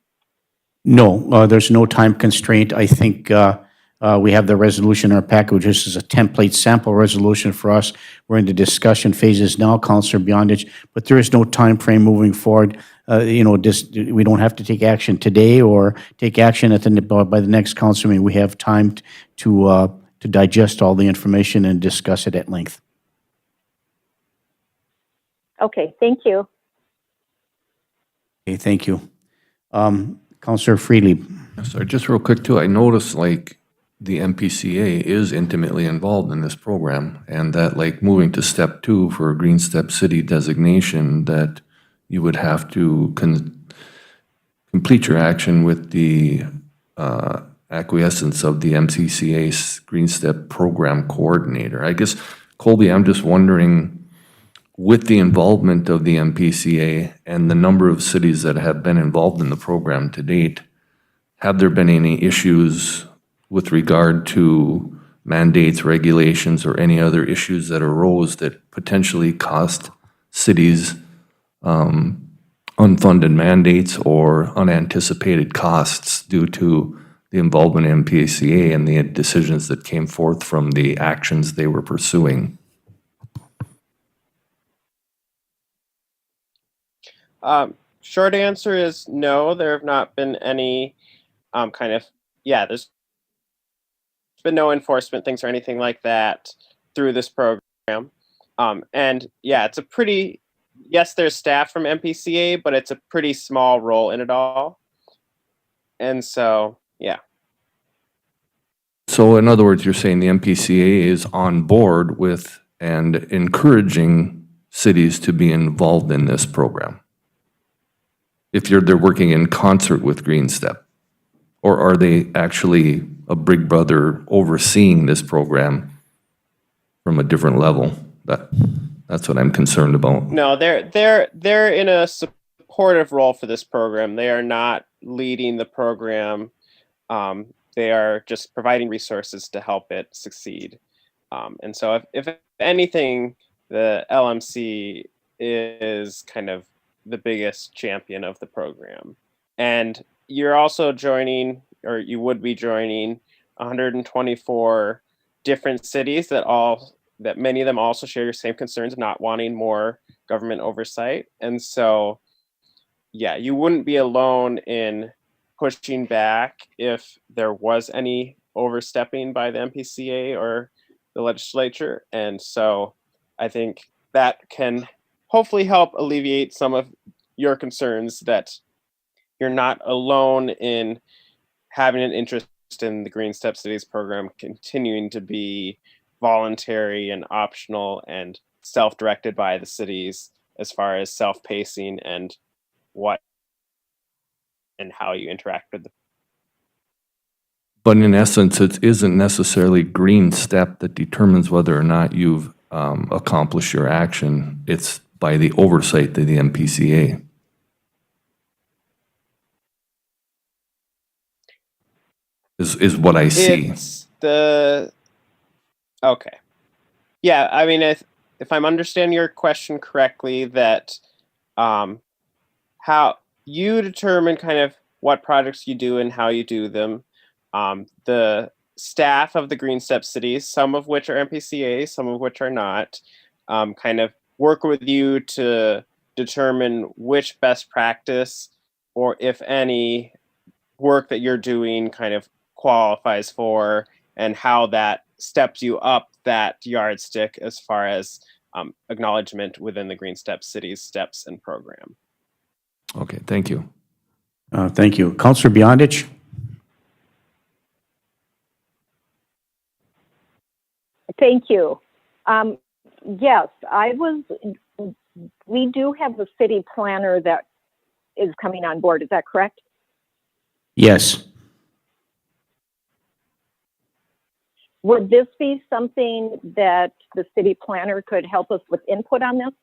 No, there's no time constraint. I think we have the resolution in our package. This is a template sample resolution for us. We're in the discussion phases now, Councilor Beyondich, but there is no time frame moving forward. We don't have to take action today or take action by the next council meeting. We have time to digest all the information and discuss it at length. Okay, thank you. Okay, thank you. Councilor Freely. Sorry, just real quick too, I noticed like the MPCA is intimately involved in this program, and that like moving to step 2 for a Green Step City designation, that you would have to complete your action with the acquiescence of the MCCA's Green Step Program Coordinator. I guess, Colby, I'm just wondering, with the involvement of the MPCA and the number of cities that have been involved in the program to date, have there been any issues with regard to mandates, regulations, or any other issues that arose that potentially cost cities unfunded mandates or unanticipated costs due to the involvement in MPCA and the decisions that came forth from the actions they were pursuing? Short answer is no, there have not been any there's been no enforcement things or anything like that through this program. And yeah, it's a pretty, yes, there's staff from MPCA, but it's a pretty small role in it all. And so, yeah. So in other words, you're saying the MPCA is on board with and encouraging cities to be involved in this program? If they're working in concert with Green Step? Or are they actually a big brother overseeing this program from a different level. That's what I'm concerned about. No, they're in a supportive role for this program. They are not leading the program. They are just providing resources to help it succeed. And so if anything, the LMC is kind of the biggest champion of the program. And you're also joining, or you would be joining, 124 different cities that many of them also share your same concerns of not wanting more government oversight. And so, yeah, you wouldn't be alone in pushing back if there was any overstepping by the MPCA or the legislature. And so I think that can hopefully help alleviate some of your concerns, that you're not alone in having an interest in the Green Step Cities program continuing to be voluntary and optional and self-directed by the cities as far as self-pacing and what and how you interact with the. But in essence, it isn't necessarily Green Step that determines whether or not you've accomplished your action. It's by the oversight of the MPCA. Is what I see. It's okay. Yeah, I mean, if I'm understanding your question correctly, that how you determine kind of what projects you do and how you do them. The staff of the Green Step Cities, some of which are MPCA, some of which are not, kind of work with you to determine which best practice, or if any, work that you're doing kind of qualifies for, and how that steps you up that yardstick as far as acknowledgement within the Green Step Cities steps and program. Okay, thank you. Thank you. Councilor Beyondich? Thank you. Yes, we do have a city planner that is coming on board. Is that correct? Yes. Would this be something that the city planner could help us with input on this?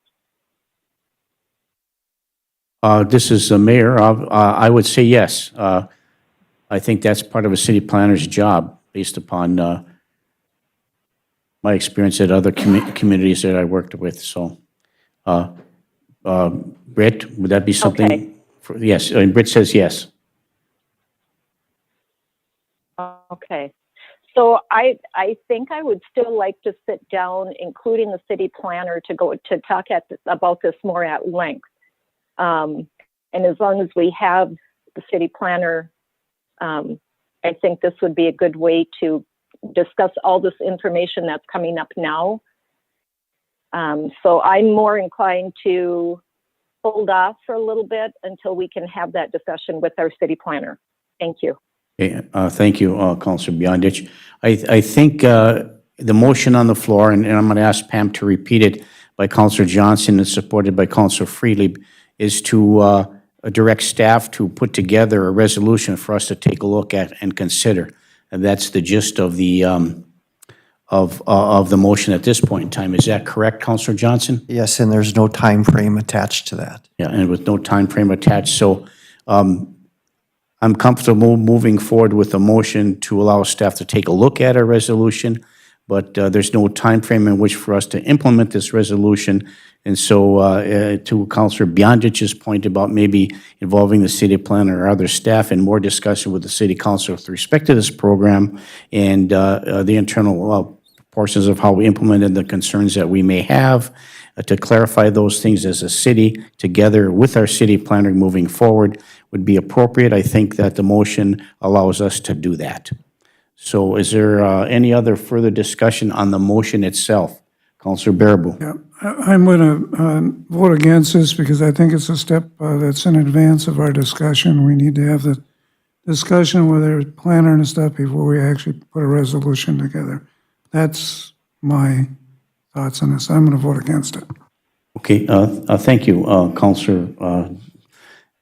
This is the mayor. I would say yes. I think that's part of a city planner's job based upon my experience at other communities that I worked with. So, Britt, would that be something? Okay. Yes, and Britt says yes. Okay. So I think I would still like to sit down, including the city planner, to talk about this more at length. And as long as we have the city planner, I think this would be a good way to discuss all this information that's coming up now. So I'm more inclined to hold off for a little bit until we can have that discussion with our city planner. Thank you. Okay, thank you, Councilor Beyondich. I think the motion on the floor, and I'm going to ask Pam to repeat it, by Councilor Johnson and supported by Councilor Freely, is to direct staff to put together a resolution for us to take a look at and consider. And that's the gist of the motion at this point in time. Is that correct, Councilor Johnson? Yes, and there's no time frame attached to that. Yeah, and with no time frame attached. So I'm comfortable moving forward with a motion to allow staff to take a look at a resolution, but there's no time frame in which for us to implement this resolution. And so to Councilor Beyondich's point about maybe involving the city planner or other staff and more discussion with the city council with respect to this program and the internal portions of how we implemented the concerns that we may have, to clarify those things as a city together with our city planner moving forward would be appropriate. I think that the motion allows us to do that. So is there any other further discussion on the motion itself? Councilor Baraboo. Yeah, I'm going to vote against this because I think it's a step that's in advance of our discussion. We need to have the discussion with our planner and stuff before we actually put a resolution together. That's my thoughts on this. I'm going to vote against it. Okay, thank you, Councilor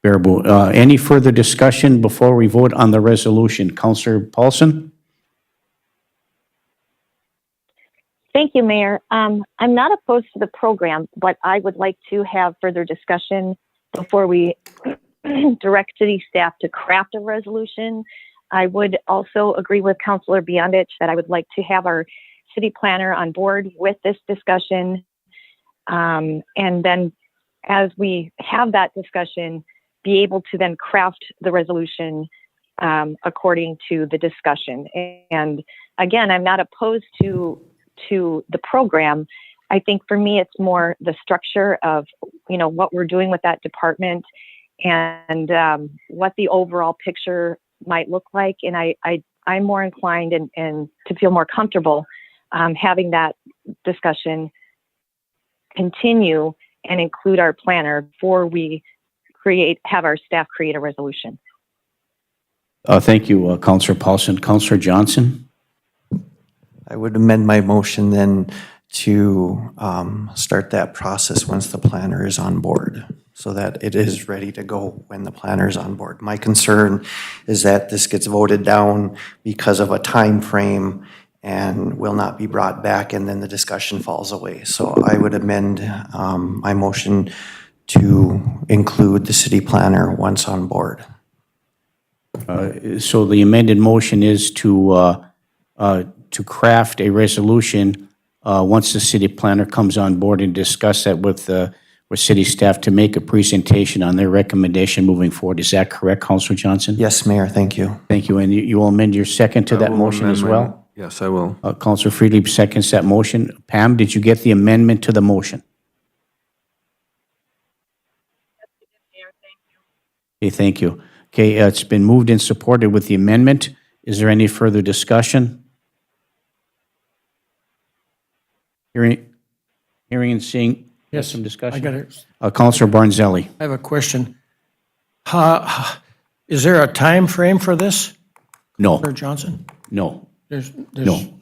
Baraboo. Any further discussion before we vote on the resolution? Councilor Paulson? Thank you, Mayor. I'm not opposed to the program, but I would like to have further discussion before we direct city staff to craft a resolution. I would also agree with Councilor Beyondich that I would like to have our city planner on board with this discussion. And then as we have that discussion, be able to then craft the resolution according to the discussion. And again, I'm not opposed to the program. I think for me, it's more the structure of, what we're doing with that department and what the overall picture might look like. And I'm more inclined and to feel more comfortable having that discussion continue and include our planner before we have our staff create a resolution. Thank you, Councillor Paulson. Councillor Johnson? I would amend my motion then to start that process once the planner is on board, so that it is ready to go when the planner is on board. My concern is that this gets voted down because of a time frame and will not be brought back, and then the discussion falls away. So I would amend my motion to include the city planner once on board. So the amended motion is to craft a resolution once the city planner comes on board and discuss that with city staff to make a presentation on their recommendation moving forward. Is that correct, Councillor Johnson? Yes, Mayor, thank you. Thank you. And you will amend your second to I that will motion amend as my- well? Yes, I will. Councillor Friedlieb seconds that motion. Pam, did you get the amendment to the motion? Okay, thank you. Okay, it's been moved and supported with the amendment. Is there any further discussion? Hearing and seeing, yes, some discussion? I got it. Councillor Barnzelli. I have a question. Is there a time frame for this, No, Sir Johnson? no, There's,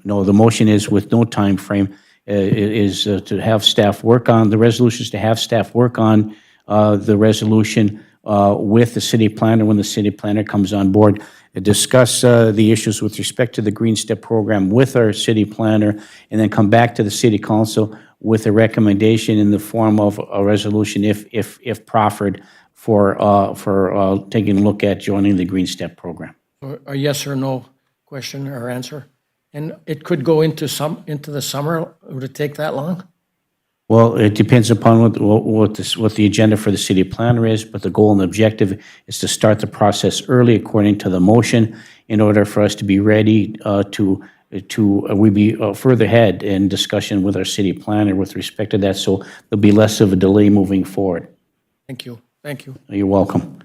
no. The motion is with no time frame. Is to have staff work on, the resolution is to have staff work on the resolution with the city planner when the city planner comes on board, discuss the issues with respect to the Green Step program with our city planner, and then come back to the city council with a recommendation in the form of a resolution if proffered for taking a look at joining the Green Step program. a yes or no question or answer? And it could go into the summer. Would it take that long? Well, it depends upon what the agenda for the city planner is, but the goal and objective is to start the process early according to the motion in order for us to be ready we be further ahead in discussion with our city planner with respect to that, so there'll be less of a delay moving forward. Thank you. Thank you. You're welcome.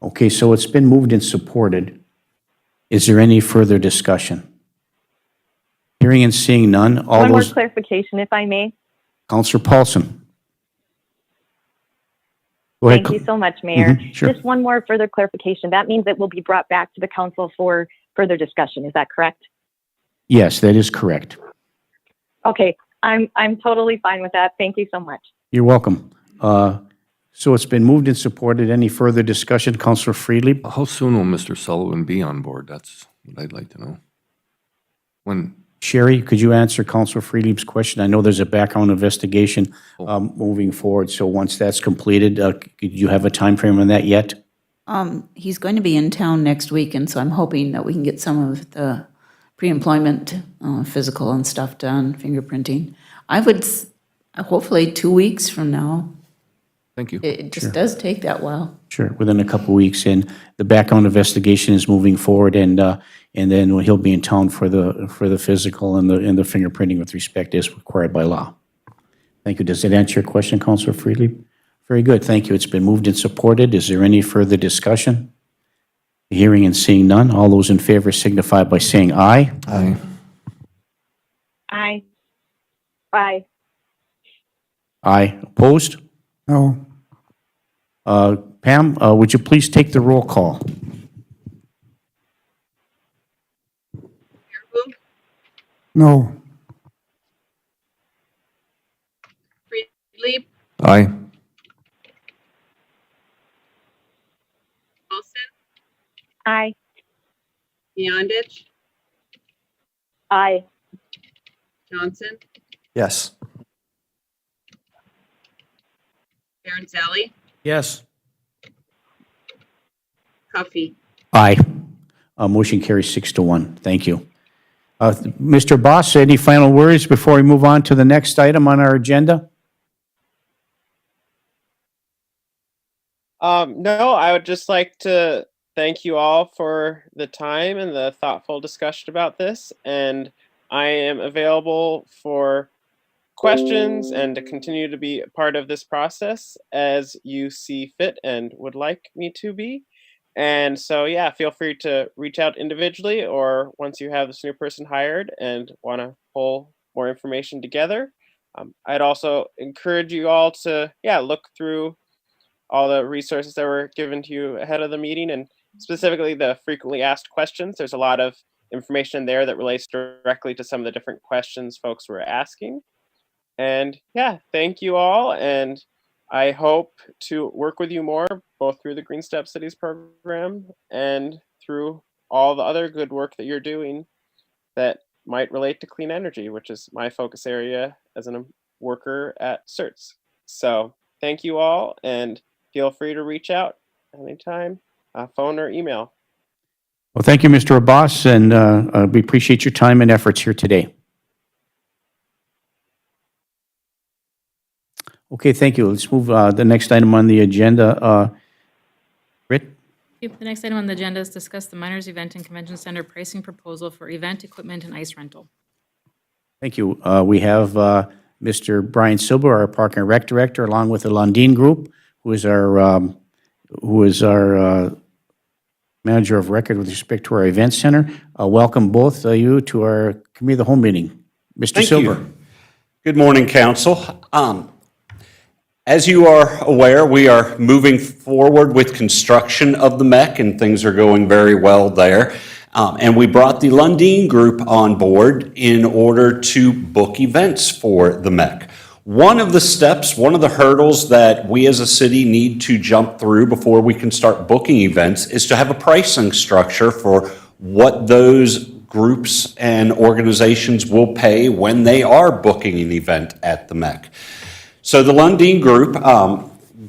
Okay, so it's been moved and supported. Is there any further discussion? Hearing and seeing none, all One more those, clarification, if I may. Councillor Paulson. Go ahead. Thank you so much, Mayor. Sure. Just one more further clarification. That means it will be brought back to the council for further discussion. Is that correct? Yes, that is correct. Okay, I'm totally fine with that. Thank you so much. You're welcome. So it's been moved and supported. Any further discussion, Councillor Friedlieb? How soon will Mr. Sullivan be on board? That's what I'd like to know. When, Sherry, could you answer Councillor Friedlieb's question? I know there's a background investigation moving forward, so once that's completed, could you have a time frame on that yet? He's going to be in town next week, and so I'm hoping that we can get some of the pre-employment physical and stuff done, fingerprinting. I would, hopefully 2 weeks from now. thank you. It just does take that while. Sure, within a couple weeks, and the background investigation is moving forward, and then he'll be in town for the physical and the fingerprinting with respect as required by law. Thank you. Does that answer your question, Councillor Friedlieb? Very good, thank you. It's been moved and supported. Is there any further discussion? Hearing and seeing none, all those in favor signify by saying aye. Aye. Aye. Aye. Aye. Opposed? No. Pam, would you please take the roll call? No. Friedlieb, Aye. Paulson, Aye. Beyondich, Aye. Johnson, Yes. Baranzelli, Yes. Cuffey. Aye. Motion carries 6-1. Thank you. Mr. Boss, any final words before we move on to the next item on our agenda? No, I would just like to thank you all for the time and the thoughtful discussion about this. And I am available for questions and to continue to be a part of this process as you see fit and would like me to be. And so, yeah, feel free to reach out individually or once you have this new person hired and want to pull more information together. I'd also encourage you all to, look through all the resources that were given to you ahead of the meeting and specifically the frequently asked questions. There's a lot of information there that relates directly to some of the different questions folks were asking. And thank you all. And I hope to work with you more, both through the Green Step Cities program and through all the other good work that you're doing that might relate to clean energy, which is my focus area as a worker at CERTS. So thank you all, and feel free to reach out anytime, phone or email. Well, thank you, Mr. Abbas, and we appreciate your time and efforts here today. Okay, thank you. Let's move the next item on the agenda. Britt? Yep, the next item on the agenda is discuss the Miners Event and Convention Center pricing proposal for event equipment and ice rental. Thank you. We have Mr. Brian Silber, our Park and Rec Director, along with the Lundin Group, who is our manager of record with respect to our event center. Welcome both of you to our Committee of the Whole meeting. Mr. Silber. You. Good morning, Council. As you are aware, we are moving forward with construction of the MEC, and things are going very well there. And we brought the Lundin Group on board in order to book events for the MEC. One of the steps, one of the hurdles that we as a city need to jump through before we can start booking events is to have a pricing structure for what those groups and organizations will pay when they are booking an event at the MEC. So the Lundin Group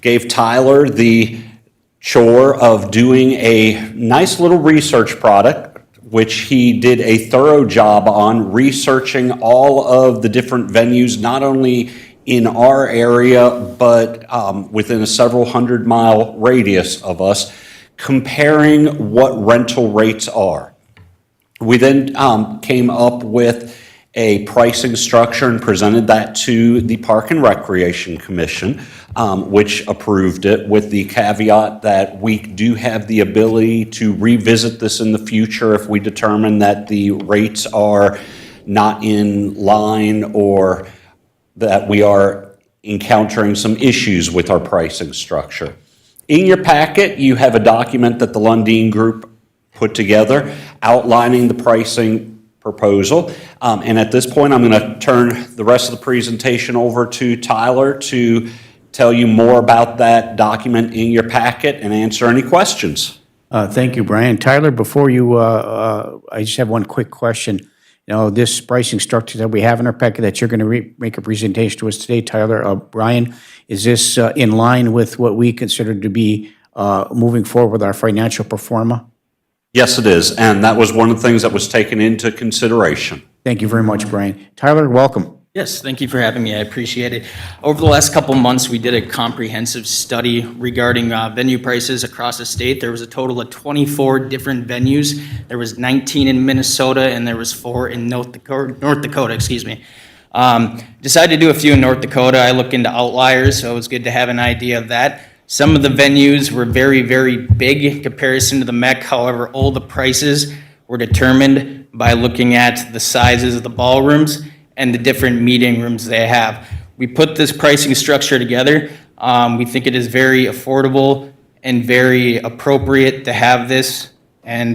gave Tyler the chore of doing a nice little research product, which he did a thorough job on researching all of the different venues, not only in our area, but within a several 100-mile radius of us, comparing what rental rates are. We then came up with a pricing structure and presented that to the Park and Recreation Commission, which approved it with the caveat that we do have the ability to revisit this in the future if we determine that the rates are not in line or that we are encountering some issues with our pricing structure. In your packet, you have a document that the Lundin Group put together outlining the pricing proposal. And at this point, I'm going to turn the rest of the presentation over to Tyler to tell you more about that document in your packet and answer any questions. Thank you, Brian. Tyler, before you, I just have one quick question. You know, this pricing structure that we have in our packet that you're going to make a presentation to us today, Tyler, Brian, is this in line with what we consider to be moving forward with our financial pro forma? Yes, it is. And that was one of the things that was taken into consideration. Thank you very much, Brian. Tyler, welcome. Yes, thank you for having me. I appreciate it. Over the last couple months, we did a comprehensive study regarding venue prices across the state. There was a total of 24 different venues. There was 19 in Minnesota, and there was 4 in North Dakota, excuse me. Decided to do a few in North Dakota. I look into outliers, so it was good to have an idea of that. Some of the venues were very, very big in comparison to the MEC. However, all the prices were determined by looking at the sizes of the ballrooms and the different meeting rooms they have. We put this pricing structure together. We think it is very affordable and very appropriate to have this. And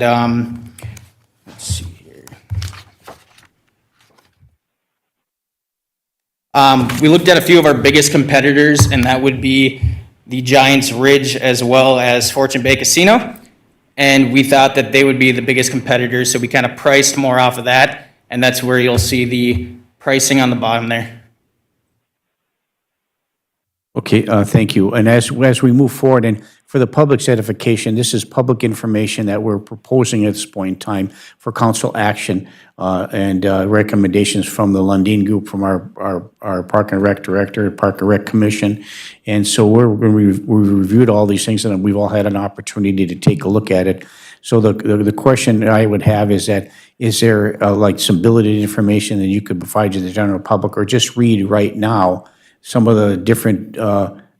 let's see here. We looked at a few of our biggest competitors, and that would be the Giants Ridge as well as Fortune Bay Casino. And we thought that they would be the biggest competitors, so we kind of priced more off of that. And that's where you'll see the pricing on the bottom there. Okay, thank you. And as we move forward, and for the public's edification, this is public information that we're proposing at this point in time for council action and recommendations from the Lundin Group, from our Park and Rec Director, Park and Rec Commission. And so we reviewed all these things, and we've all had an opportunity to take a look at it. So the question I would have is that, is there like some bulleted information that you could provide to the general public, or just read right now some of the different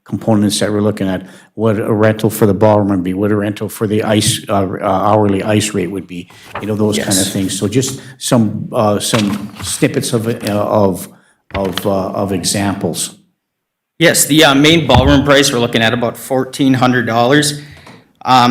components that we're looking at? What a rental for the ballroom would be, what a rental for the ice, hourly ice rate would be, those kind of things. So just some snippets of examples. Yes, the main ballroom price, we're looking at about $1,400.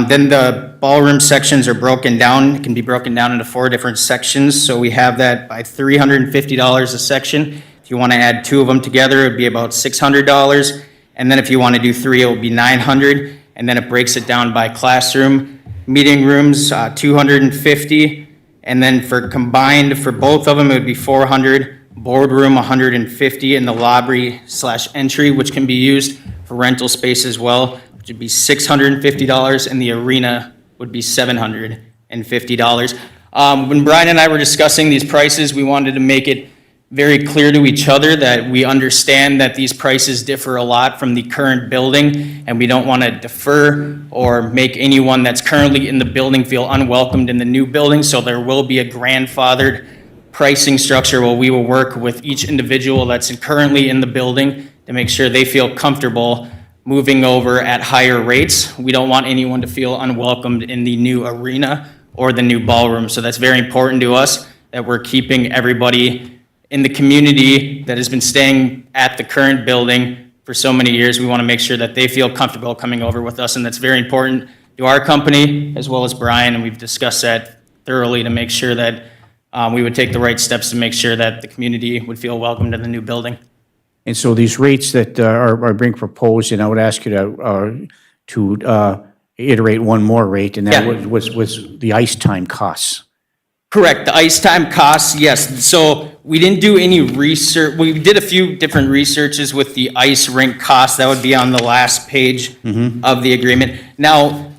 Then the ballroom sections are broken down. It can be broken down into 4 different sections. So we have that by $350 a section. If you want to add 2 of them together, it would be about $600. And then if you want to do 3, it would be $900. And then it breaks it down by classroom. Meeting rooms, $250. And then for combined, for both of them, it would be $400. Boardroom, $150. And the lobby/entry, which can be used for rental space as well, which would be $650. And the arena would be $750. When Brian and I were discussing these prices, we wanted to make it very clear to each other that we understand that these prices differ a lot from the current building, and we don't want to defer or make anyone that's currently in the building feel unwelcomed in the new building. So there will be a grandfathered pricing structure where we will work with each individual that's currently in the building to make sure they feel comfortable moving over at higher rates. We don't want anyone to feel unwelcomed in the new arena or the new ballroom. So that's very important to us, that we're keeping everybody in the community that has been staying at the current building for so many years. We want to make sure that they feel comfortable coming over with us, and that's very important to our company as well as Brian, and we've discussed that thoroughly to make sure that we would take the right steps to make sure that the community would feel welcome to the new building. And so these rates that are being proposed, and I would ask you to iterate one more rate, and that was the ice time costs. Correct, the ice time costs, yes. So we didn't do any research. We did a few different researches with the ice rink costs. That would be on the last page of the agreement. Now,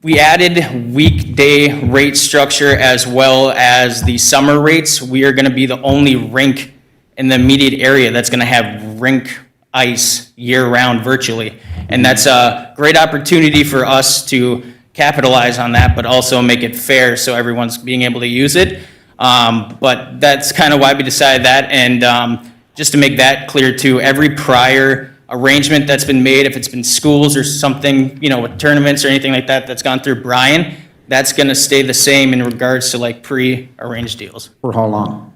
we added weekday rate structure as well as the summer rates. We are going to be the only rink in the immediate area that's going to have rink ice year-round virtually. And that's a great opportunity for us to capitalize on that, but also make it fair so everyone's being able to use it. But that's kind of why we decided that. And just to make that clear too, every prior arrangement that's been made, if it's been schools or something, with tournaments or anything like that, that's gone through Brian, that's going to stay the same in regards to like pre-arranged deals. For how long?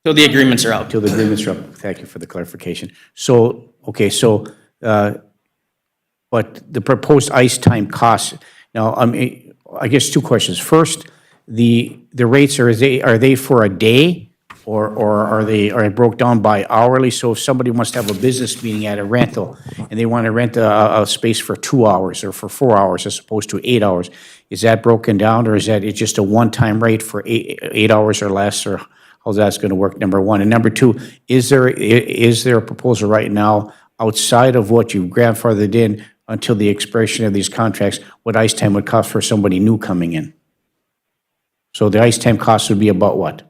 Till the agreements are out. Till the agreements are up. Thank you for the clarification. So, okay, but the proposed ice time costs, now, I guess 2 questions. First, the rates, are they for a day, or are they broke down by hourly? So if somebody wants to have a business meeting at a rental, and they want to rent a space for 2 hours or for 4 hours as opposed to 8 hours, is that broken down, or is that it's just a one-time rate for 8 hours or less, or how's that's going to work, number one? And number two, is there a proposal right now outside of what you grandfathered in until the expiration of these contracts, what ice time would cost for somebody new coming in? So the ice time cost would be about what?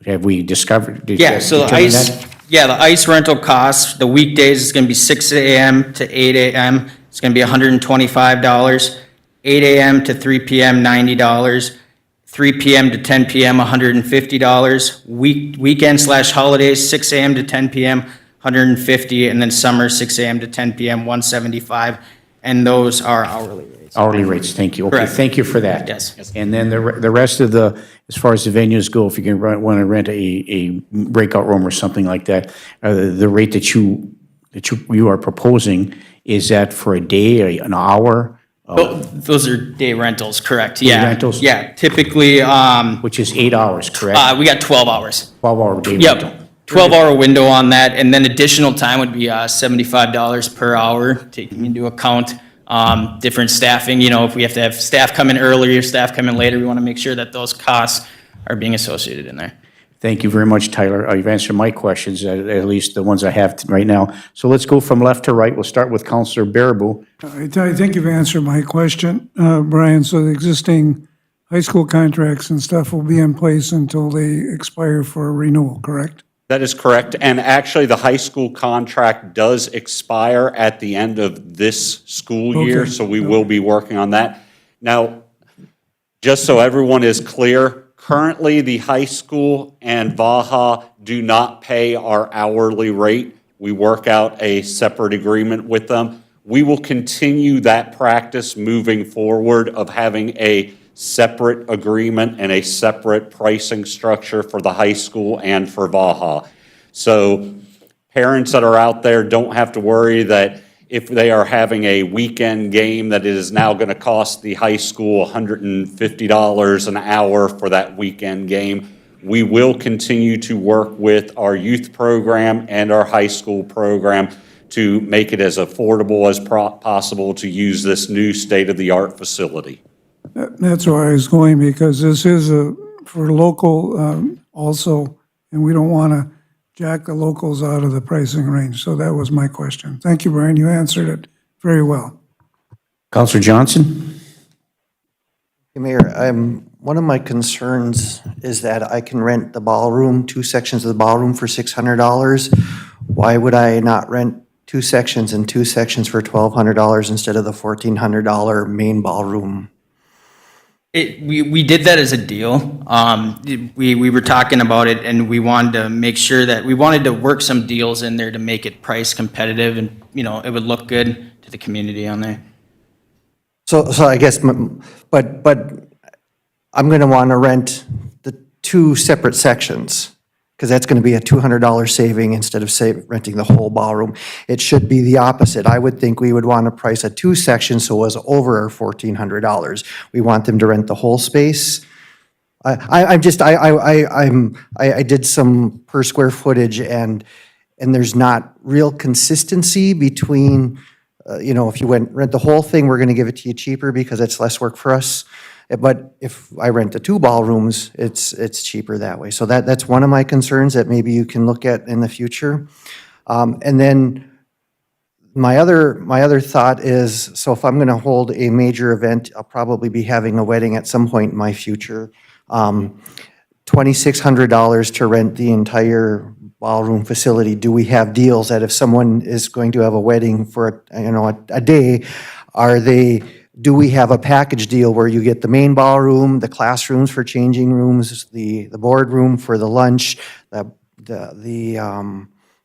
Have we discovered? Yeah, so the ice rental costs, the weekdays is going to be 6 a.m. to 8 a.m. It's going to be $125. 8 a.m. to 3 p.m., $90. 3 p.m. to 10 p.m., $150. Weekend/holidays, 6 a.m. to 10 p.m., $150, and then summer, 6 a.m. to 10 p.m., $175, and those are hourly rates. Hourly rates, thank you. Okay, Correct. thank you for that. Yes. And then the rest of as far as the venues go, if you can want to rent a breakout room or something like that, the rate that you are proposing, is that for a day, an hour? Those are day rentals, correct? Yeah. rentals? Yeah, typically, Which is 8 hours, correct? we got 12 hours. 12-hour day Yep, rental. 12-hour window on that, and then additional time would be $75 per hour, taking into account different staffing. If we have to have staff come in earlier, staff come in later, we want to make sure that those costs are being associated in there. Thank you very much, Tyler. You've answered my questions, at least the ones I have right now. So let's go from left to right. We'll start with Councillor Baraboo. I think you've answered my question, Brian. So the existing high school contracts and stuff will be in place until they expire for renewal, correct? That is correct. And actually, the high school contract does expire at the end of this school year, Okay. so we will be working on that. Now, just so everyone is clear, currently, the high school and Vaha do not pay our hourly rate. We work out a separate agreement with them. We will continue that practice moving forward of having a separate agreement and a separate pricing structure for the high school and for Vaha. So parents that are out there don't have to worry that if they are having a weekend game, that it is now going to cost the high school $150 an hour for that weekend game. We will continue to work with our youth program and our high school program to make it as affordable as possible to use this new state-of-the-art facility. That's where I was going, because this is for local also, and we don't want to jack the locals out of the pricing range. So that was my question. Thank you, Brian. You answered it very well. Councillor Johnson? Mayor, one of my concerns is that I can rent the ballroom, 2 sections of the ballroom for $600. Why would I not rent 2 sections and 2 sections for $1,200 instead of the $1,400 main ballroom? We did that as a deal. We were talking about it, and we wanted to make sure that we wanted to work some deals in there to make it price competitive, and it would look good to the community on there. So I guess, but I'm going to want to rent the 2 separate sections, because that's going to be a $200 saving instead of renting the whole ballroom. It should be the opposite. I would think we would want to price a 2 section so it was over $1,400. We want them to rent the whole space. I did some per square footage, and there's not real consistency between, if you rent the whole thing, we're going to give it to you cheaper because it's less work for us. But if I rent the 2 ballrooms, it's cheaper that way. So that's one of my concerns that maybe you can look at in the future. And then my other thought is, so if I'm going to hold a major event, I'll probably be having a wedding at some point in my future. $2,600 to rent the entire ballroom facility. Do we have deals that if someone is going to have a wedding for a day, do we have a package deal where you get the main ballroom, the classrooms for changing rooms, the boardroom for the lunch, the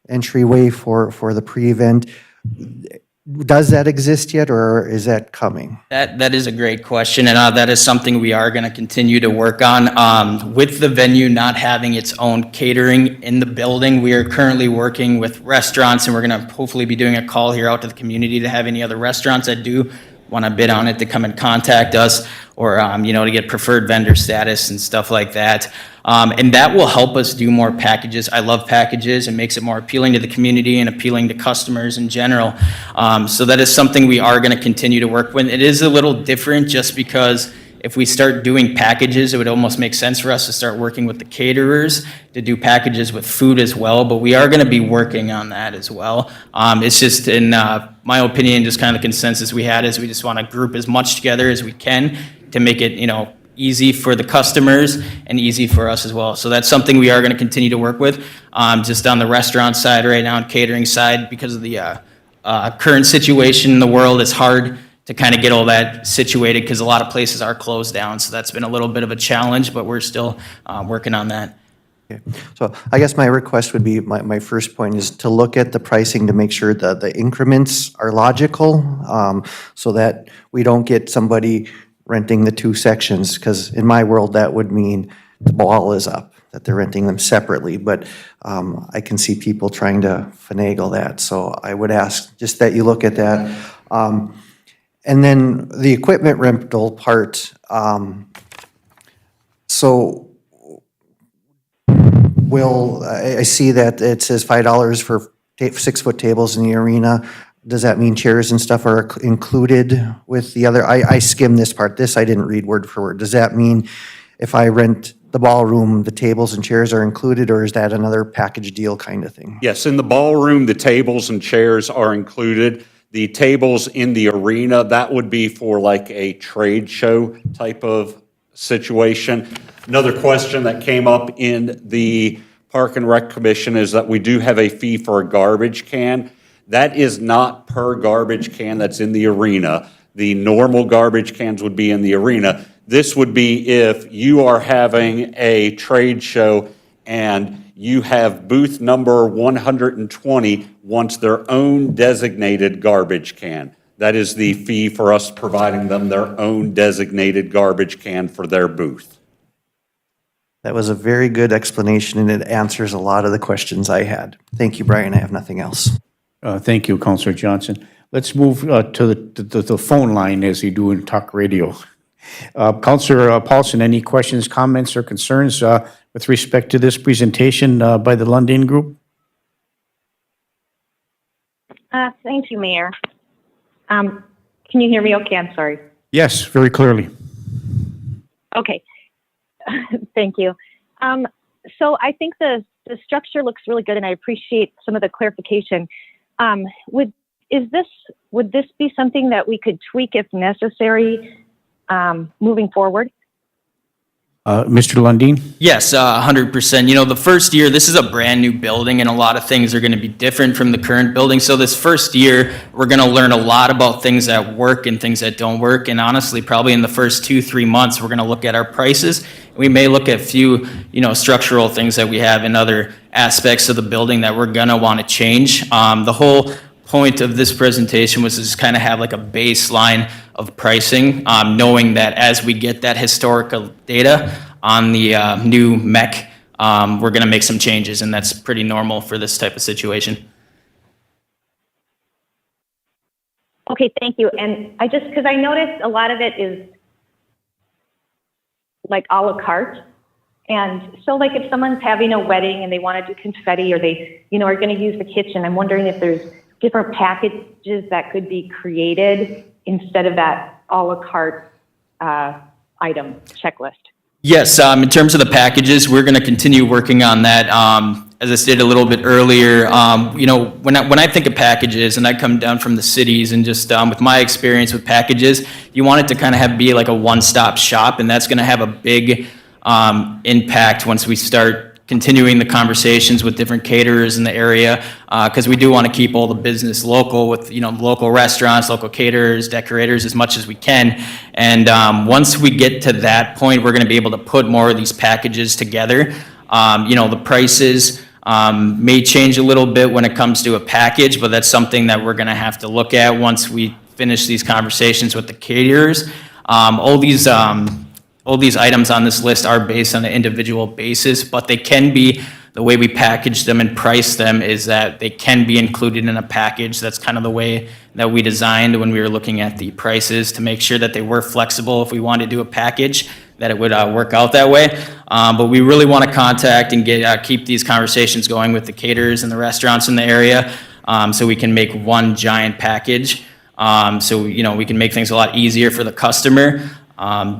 entryway for the pre-event? Does that exist yet, or is that coming? That is a great question, and that is something we are going to continue to work on. With the venue not having its own catering in the building, we are currently working with restaurants, and we're going to hopefully be doing a call here out to the community to have any other restaurants that do want to bid on it to come and contact us, or to get preferred vendor status and stuff like that. And that will help us do more packages. I love packages. It makes it more appealing to the community and appealing to customers in general. So that is something we are going to continue to work with. It is a little different just because if we start doing packages, it would almost make sense for us to start working with the caterers to do packages with food as well, but we are going to be working on that as well. It's just, in my opinion, just kind of the consensus we had is we just want to group as much together as we can to make it, easy for the customers and easy for us as well. So that's something we are going to continue to work with, just on the restaurant side right now and catering side, because of the current situation in the world. It's hard to kind of get all that situated because a lot of places are closed down. So that's been a little bit of a challenge, but we're still working on that. Okay. So I guess my request would be, my first point is to look at the pricing to make sure that the increments are logical, so that we don't get somebody renting the 2 sections, because in my world, that would mean the ball is up, that they're renting them separately. But I can see people trying to finagle that. So I would ask just that you look at that. And then the equipment rental part, so I see that it says $5 for 6-foot tables in the arena. Does that mean chairs and stuff are included with the other? I skimmed this part. This I didn't read word for word. Does that mean if I rent the ballroom, the tables and chairs are included, or is that another package deal kind of thing? Yes, in the ballroom, the tables and chairs are included. The tables in the arena, that would be for like a trade show type of situation. Another question that came up in the Park and Rec Commission is that we do have a fee for a garbage can. That is not per garbage can that's in the arena. The normal garbage cans would be in the arena. This would be if you are having a trade show and you have booth number 120 wants their own designated garbage can. That is the fee for us providing them their own designated garbage can for their booth. That was a very good explanation, and it answers a lot of the questions I had. Thank you, Brian. I have nothing else. Thank you, Councillor Johnson. Let's move to the phone line as we do in talk radio. Councillor Paulson, any questions, comments, or concerns with respect to this presentation by the Lundin Group? Thank you, Mayor. Can you hear me okay? I'm sorry. Yes, very clearly. Okay. Thank you. So I think the structure looks really good, and I appreciate some of the clarification. Would this be something that we could tweak if necessary moving forward? Mr. Lundin? Yes, 100%. You know, the first year, this is a brand new building and a lot of things are going to be different from the current building. So this first year, we're going to learn a lot about things that work and things that don't work. And honestly, probably in the first 2-3 months, we're going to look at our prices. We may look at a few, structural things that we have in other aspects of the building that we're going to want to change. The whole point of this presentation was to just kind of have like a baseline of pricing, knowing that as we get that historical data on the new MEC, we're going to make some changes, and that's pretty normal for this type of situation. Okay, thank you. And because I noticed a lot of it is like a la carte. And so like if someone's having a wedding and they want to do confetti, or they, are going to use the kitchen, I'm wondering if there's different packages that could be created instead of that a la carte item checklist. Yes, in terms of the packages, we're going to continue working on that. As I stated a little bit earlier, when I think of packages, and I come down from the cities, and just with my experience with packages, you want it to kind of be like a one-stop shop, and that's going to have a big impact once we start continuing the conversations with different caterers in the area, because we do want to keep all the business local with, local restaurants, local caterers, decorators, as much as we can. And once we get to that point, we're going to be able to put more of these packages together. The prices may change a little bit when it comes to a package, but that's something that we're going to have to look at once we finish these conversations with the caterers. All these items on this list are based on an individual basis, but they can be, the way we package them and price them is that they can be included in a package. That's kind of the way that we designed when we were looking at the prices, to make sure that they were flexible if we wanted to do a package, that it would work out that way. But we really want to contact and keep these conversations going with the caterers and the restaurants in the area, so we can make one giant package. So we can make things a lot easier for the customer.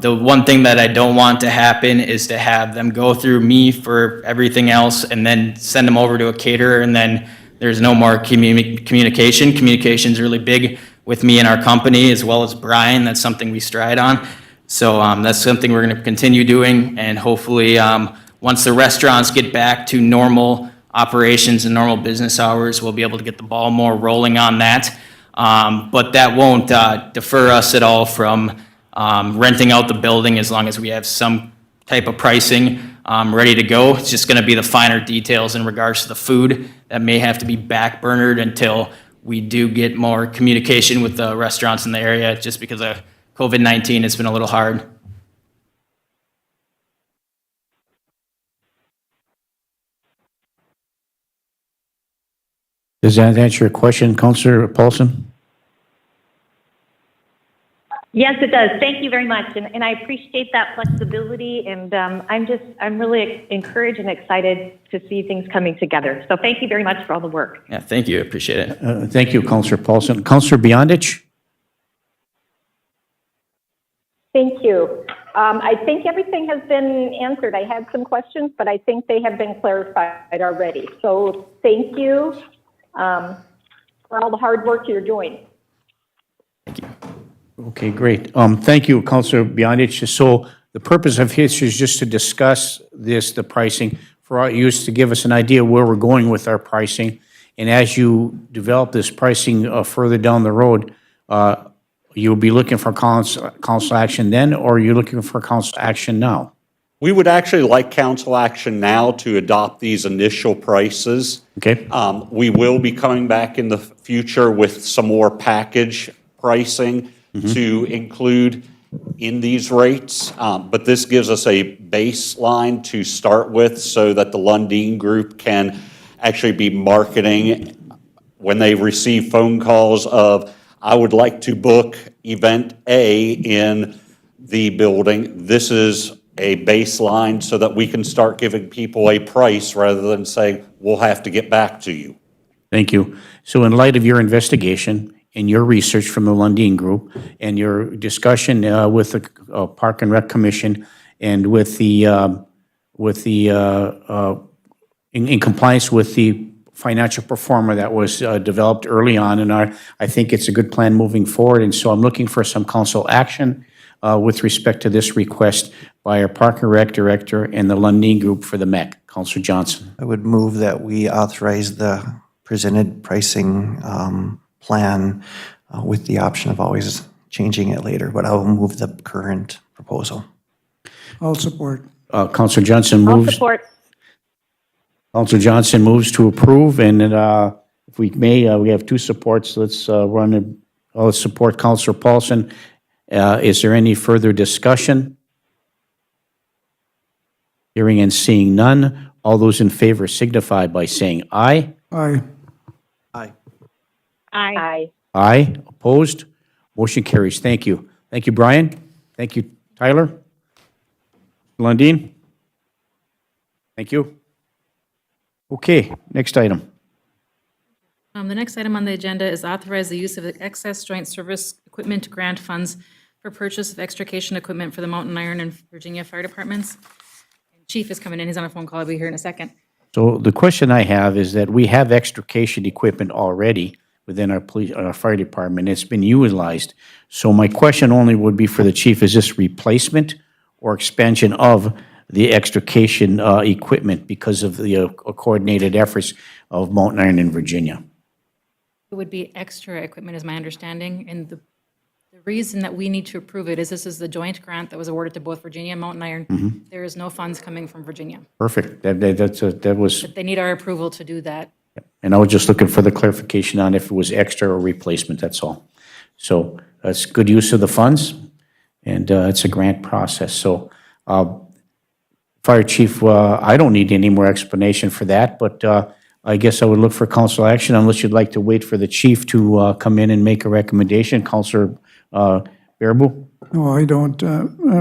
The one thing that I don't want to happen is to have them go through me for everything else and then send them over to a caterer, and then there's no more communication. Communication is really big with me and our company, as well as Brian. That's something we stride on. So that's something we're going to continue doing, and hopefully once the restaurants get back to normal operations and normal business hours, we'll be able to get the ball more rolling on that. But that won't defer us at all from renting out the building, as long as we have some type of pricing ready to go. It's just going to be the finer details in regards to the food that may have to be backburnered until we do get more communication with the restaurants in the area, just because of COVID-19. It's been a little hard. Does that answer your question, Councillor Paulson? Yes, it does. Thank you very much. And I appreciate that flexibility. And I'm really encouraged and excited to see things coming together. So thank you very much for all the work. Yeah, thank you. Appreciate it. Thank you, Councillor Paulson. Councillor Beyondich? Thank you. I think everything has been answered. I had some questions, but I think they have been clarified already. So thank you for all the hard work you're doing. Okay, great. Thank you, Councilor Beyondich. So the purpose of this is just to discuss this, the pricing, for our use, to give us an idea where we're going with our pricing. And as you develop this pricing further down the road, you'll be looking for council action then, or are you looking for council action now? We would actually like council action now to adopt these initial prices. Okay? We will be coming back in the future with some more package pricing to include in these rates. But this gives us a baseline to start with so that the Lundin Group can actually be marketing when they receive phone calls of, I would like to book event A in the building. This is a baseline so that we can start giving people a price rather than saying, we'll have to get back to you. Thank you. So in light of your investigation and your research from the Lundin Group and your discussion with the Park and Rec Commission and with the in compliance with the financial performer that was developed early on, and I think it's a good plan moving forward. And so I'm looking for some council action with respect to this request by our Park and Rec Director and the Lundin Group for the MEC. Councilor Johnson. I would move that we authorize the presented pricing plan with the option of always changing it later, but I will move the current proposal. I'll support. Councilor Johnson I'll moves. support. Councilor Johnson moves to approve, and if we may, we have two supports. Let's run it. Let's support Councilor Paulson. Is there any further discussion? Hearing and seeing none. All those in favor signify by saying aye. Aye. Aye. Aye. Aye. Opposed? Motion carries. Thank you. Thank you, Brian. Thank you, Tyler. Lundin? Thank you. Okay, next item. The next item on the agenda is authorize the use of excess joint service equipment grant funds for purchase of extrication equipment for the Mountain Iron and Virginia Fire Departments. Chief is coming in. He's on a phone call. I'll be here in a second. So the question I have is that we have extrication equipment already within our police, our fire department. It's been utilized. So my question only would be for the chief, is this replacement or expansion of the extrication equipment because of the coordinated efforts of Mountain Iron and Virginia? It would be extra equipment, is my understanding. And the reason that we need to approve it is this is the joint grant that was awarded to both Virginia and Mountain Iron. There is no funds coming from Virginia. Perfect. That was, But they need our approval to do that. and I was just looking for the clarification on if it was extra or replacement, that's all. So that's good use of the funds, and it's a grant process. So Fire Chief, I don't need any more explanation for that, but I guess I would look for council action unless you'd like to wait for the chief to come in and make a recommendation. Councilor Baraboo? No, I don't.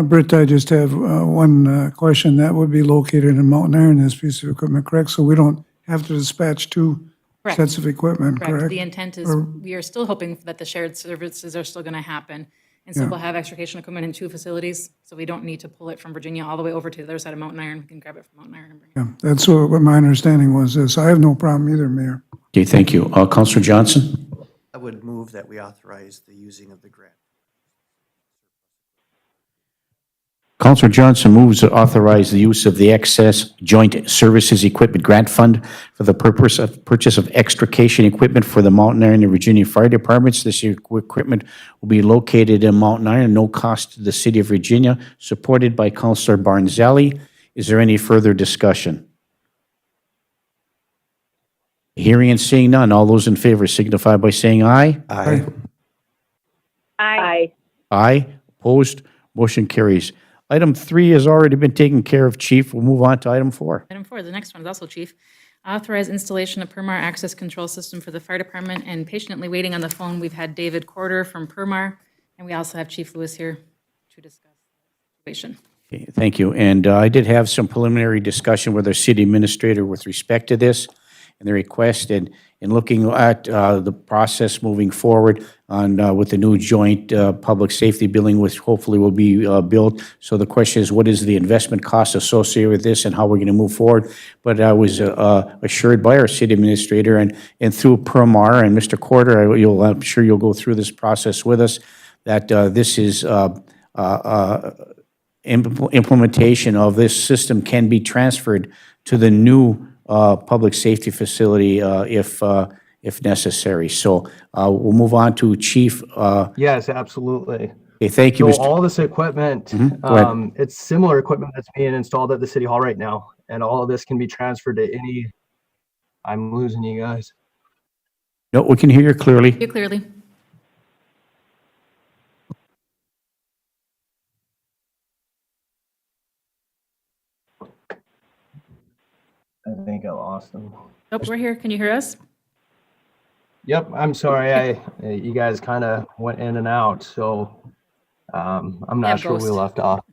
Britt, I just have one question. That would be located in Mountain Iron, this piece of equipment, correct? So we don't have to dispatch two Correct. sets of equipment, Correct. correct? The intent is, we are still hoping that the shared services are still going to happen. And so Yeah. we'll have extrication equipment in two facilities, so we don't need to pull it from Virginia all the way over to the other side of Mountain Iron. We can grab it from Mountain Iron and bring it. Yeah, that's what my understanding was this. I have no problem either, Mayor. Okay, thank you. Councilor Johnson? I would move that we authorize the using of the grant. Councilor Johnson moves to authorize the use of the excess joint services equipment grant fund for the purpose of purchase of extrication equipment for the Mountain Iron and Virginia Fire Departments. This equipment will be located in Mountain Iron, no cost to the city of Virginia, supported by Councilor Barnzelli. Is there any further discussion? Hearing and seeing none, all those in favor signify by saying aye. Aye. Aye. Aye. Opposed? Motion carries. Item 3 has already been taken care of, Chief. We'll move on to item 4. Item 4, the next one is also chief. Authorize installation of Permar access control system for the fire department, and patiently waiting on the phone, we've had David Corder from Permar, and we also have Chief Lewis here to discuss the situation. Okay, thank you. And I did have some preliminary discussion with our city administrator with respect to this. and the request, and looking at the process moving forward on with the new joint public safety building, which hopefully will be built. So the question is, what is the investment cost associated with this, and how we're going to move forward? But I was assured by our city administrator and through Permar and Mr. Corder, I'm sure you'll go through this process with us, that this is implementation of this system can be transferred to the new public safety facility if necessary. So we'll move on to Chief. Yes, absolutely. Okay, thank you, So Mr. all this equipment, Go ahead. it's similar equipment that's being installed at the city hall right now, and all of this can be transferred to any. I'm losing you guys. No, we can hear you clearly. You clearly. I think I lost them. Oh, we're here. Can you hear us? Yep, I'm sorry. You guys kind of went in and out, so I'm Yeah, not sure we ghost. left off.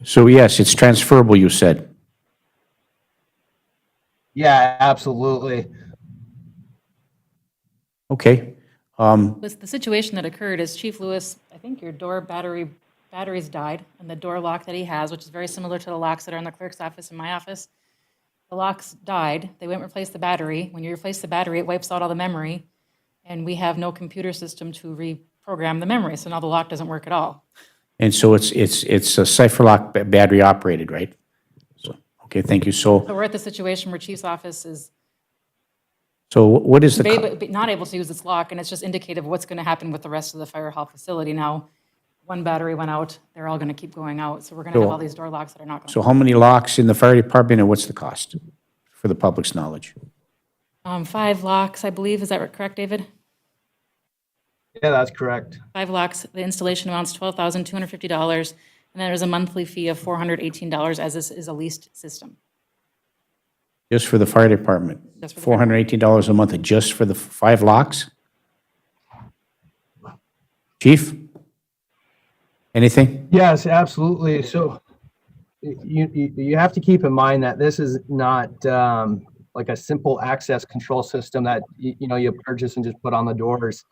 So yes, it's transferable, you said. Yeah, absolutely. Okay. The situation that occurred is Chief Lewis, I think your door batteries died, and the door lock that he has, which is very similar to the locks that are in the clerk's office and my office, the locks died. They went and replaced the battery. When you replace the battery, it wipes out all the memory, and we have no computer system to reprogram the memory, so now the lock doesn't work at all. And so it's a cipher lock battery operated, right? So, okay, thank you. So we're at the situation where Chief's office is So what is the, not able to use its lock, and it's just indicative of what's going to happen with the rest of the fire hall facility. Now, one battery went out, they're all going to keep going out, so we're going to have all these door locks that are not going to. so how many locks in the fire department, and what's the cost for the public's knowledge? 5 locks, I believe, is that correct, David? Yeah, that's correct. 5 locks, the installation amounts $12,250, and then there's a monthly fee of $418 as this is a leased system. Just for the fire department? Just for the fire $418 a month, just for the 5 locks? Chief? Anything? Yes, absolutely. So you have to keep in mind that this is not like a simple access control system that you purchase and just put on the doors.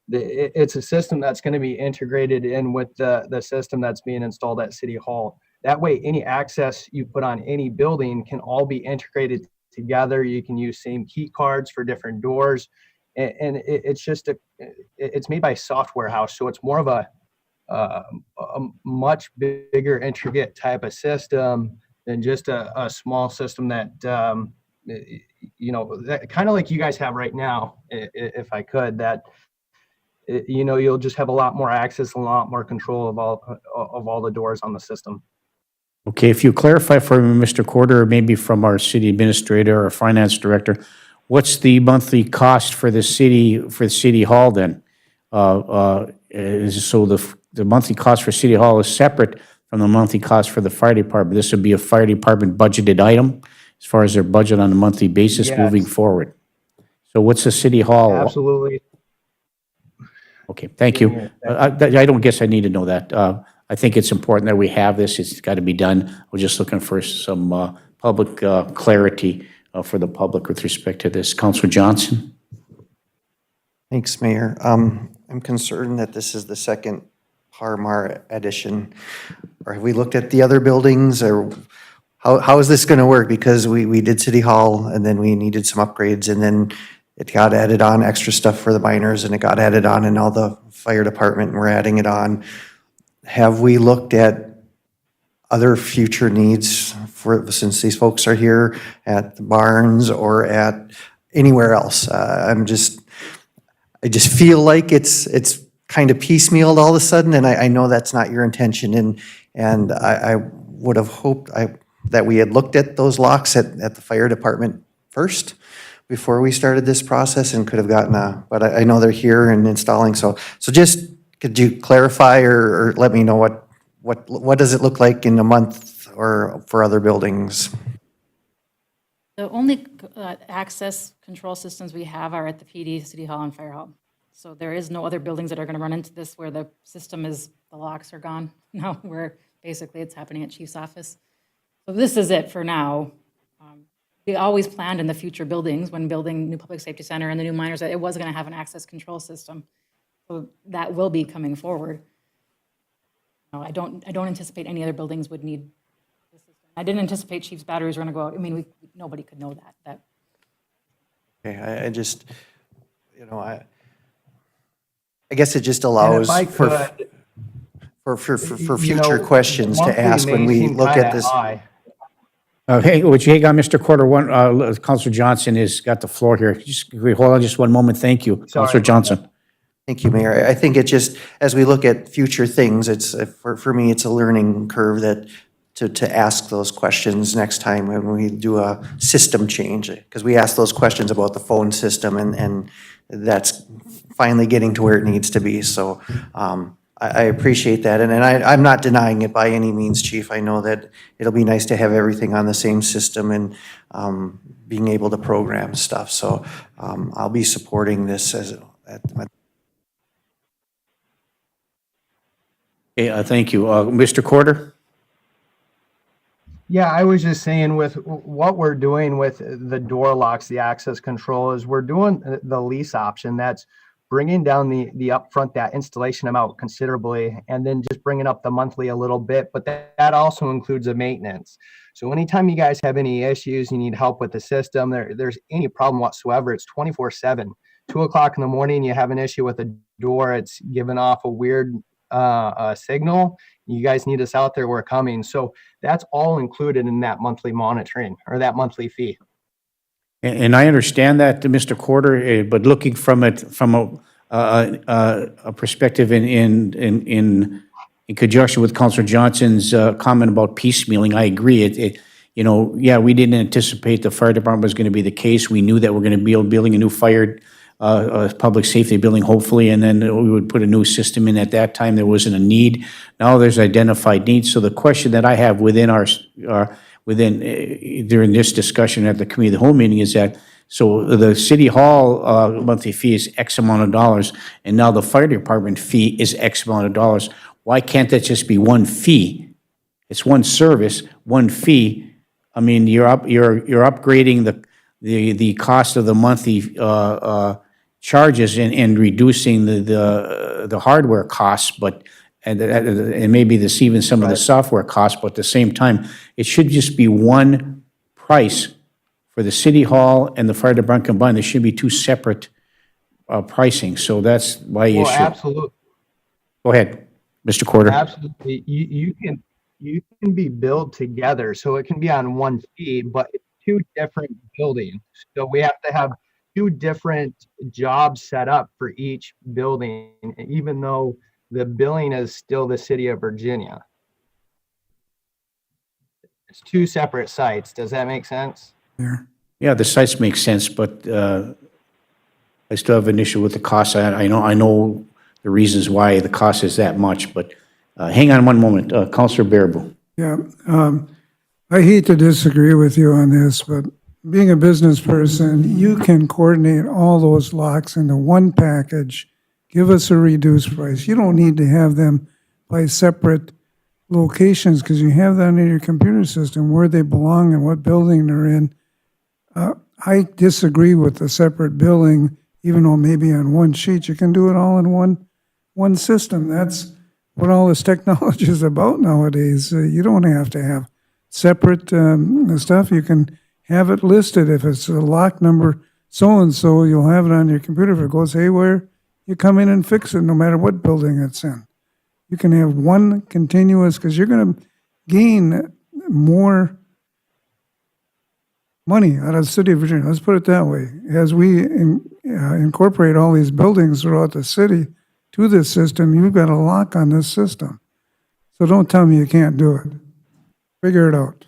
It's a system that's going to be integrated in with the system that's being installed at City Hall. That way, any access you put on any building can all be integrated together. You can use same key cards for different doors, and it's made by Software House, so it's more of a much bigger, intricate type of system than just a small system that that kind of like you guys have right now. If I could, that you'll just have a lot more access, a lot more control of all the doors on the system. Okay, if you clarify for me, Mr. Corder, or maybe from our city administrator or finance director, what's the monthly cost for the city hall then? So the monthly cost for City Hall is separate from the monthly cost for the fire department. This would be a fire department budgeted item as far as their budget on a monthly basis Yes. moving forward. So what's the City Hall? Absolutely. Okay, thank you. I don't guess I need to know that. I think it's important that we have this. It's got to be done. We're just looking for some public clarity for the public with respect to this. Councilor Johnson? Thanks, Mayor. I'm concerned that this is the second Parmar addition. Or have we looked at the other buildings, or how is this going to work? Because we did City Hall, and then we needed some upgrades, and then it got added on, extra stuff for the miners, and it got added on in all the fire department, and we're adding it on. Have we looked at other future needs since these folks are here at the barns or at anywhere else? I just feel like it's kind of piecemealed all of a sudden, and I know that's not your intention, and I would have hoped that we had looked at those locks at the fire department first before we started this process and could have gotten but I know they're here and installing, so just could you clarify or let me know what does it look like in a month or for other buildings? The only access control systems we have are at the PD, City Hall, and Fire Hall. So there is no other buildings that are going to run into this where the system is, the locks are gone. No, where basically it's happening at Chief's office. So this is it for now. we always planned in the future buildings, when building new public safety center and the new miners, that it was going to have an access control system. So that will be coming forward. No, I don't anticipate any other buildings would need the system. I didn't anticipate Chief's batteries were going to go out. I mean, nobody could know that. Okay, I just, you know, I guess it just And allows if I for could, future questions to monthly ask when may we seem look at kinda this. high. Hey, would you hang on, Mr. Corder? Counselor Johnson has got the floor here. Just hold on just one moment. Thank you, Counselor Johnson. Thank you, Mayor. I think it just, as we look at future things, it's, for me, it's a learning curve that, to ask those questions next time when we do a system change. Because we ask those questions about the phone system, and that's finally getting to where it needs to be. So I appreciate that. And I'm not denying it by any means, Chief. I know that it'll be nice to have everything on the same system and being able to program stuff. So I'll be supporting this Thank you. Mr. Corder? Yeah, I was just saying with what we're doing with the door locks, the access control, is we're doing the lease option. That's bringing down the upfront, that installation amount considerably, and then just bringing up the monthly a little bit. But that also includes a maintenance. So anytime you guys have any issues, you need help with the system, there's any problem whatsoever, it's 24/7. 2 o'clock in the morning, you have an issue with a door, it's giving off a weird signal. You guys need us out there, we're coming. So that's all included in that monthly monitoring or that monthly fee. And I understand that, Mr. Corder, but looking from it from a perspective in conjunction with Councilor Johnson's comment about piecemealing, I agree. Yeah, we didn't anticipate the fire department was going to be the case. We knew that we're going to be building a new fire public safety building, hopefully, and then we would put a new system in. At that time, there wasn't a need. Now there's identified needs. So the question that I have within during this discussion at the committee of the whole meeting is that, so the city hall monthly fee is X amount of dollars, and now the fire department fee is X amount of dollars. Why can't that just be one fee? It's one service, one fee. I mean, you're upgrading the cost of the monthly charges and reducing the hardware costs, but and maybe even some of the software costs, but at the same time, it should just be one price for the city hall and the fire department combined. There should be two separate pricing. So that's my issue. Well, absolutely. Go ahead, Mr. Corder. Absolutely. You can be billed together, so it can be on one fee, but it's two different buildings. So we have to have two different jobs set up for each building, even though the billing is still the city of Virginia. It's two separate sites. Does that make sense? Yeah, the sites make sense, but I still have an issue with the cost. I know the reasons why the cost is that much, but hang on one moment. Councilor Baraboo. Yeah, I hate to disagree with you on this, but being a business person, you can coordinate all those locks into one package, give us a reduced price. You don't need to have them by separate locations because you have that in your computer system where they belong and what building they're in. I disagree with the separate billing, even though maybe on one sheet, you can do it all in one system. That's what all this technology is about nowadays. You don't have to have separate stuff. You can have it listed. If it's a lock number so-and-so, you'll have it on your computer. If it goes haywire, you come in and fix it no matter what building it's in. You can have one continuous, because you're going to gain more money out of the city of Virginia. Let's put it that way. As we incorporate all these buildings throughout the city to this system, you've got a lock on this system. So don't tell me you can't do it. Figure it out.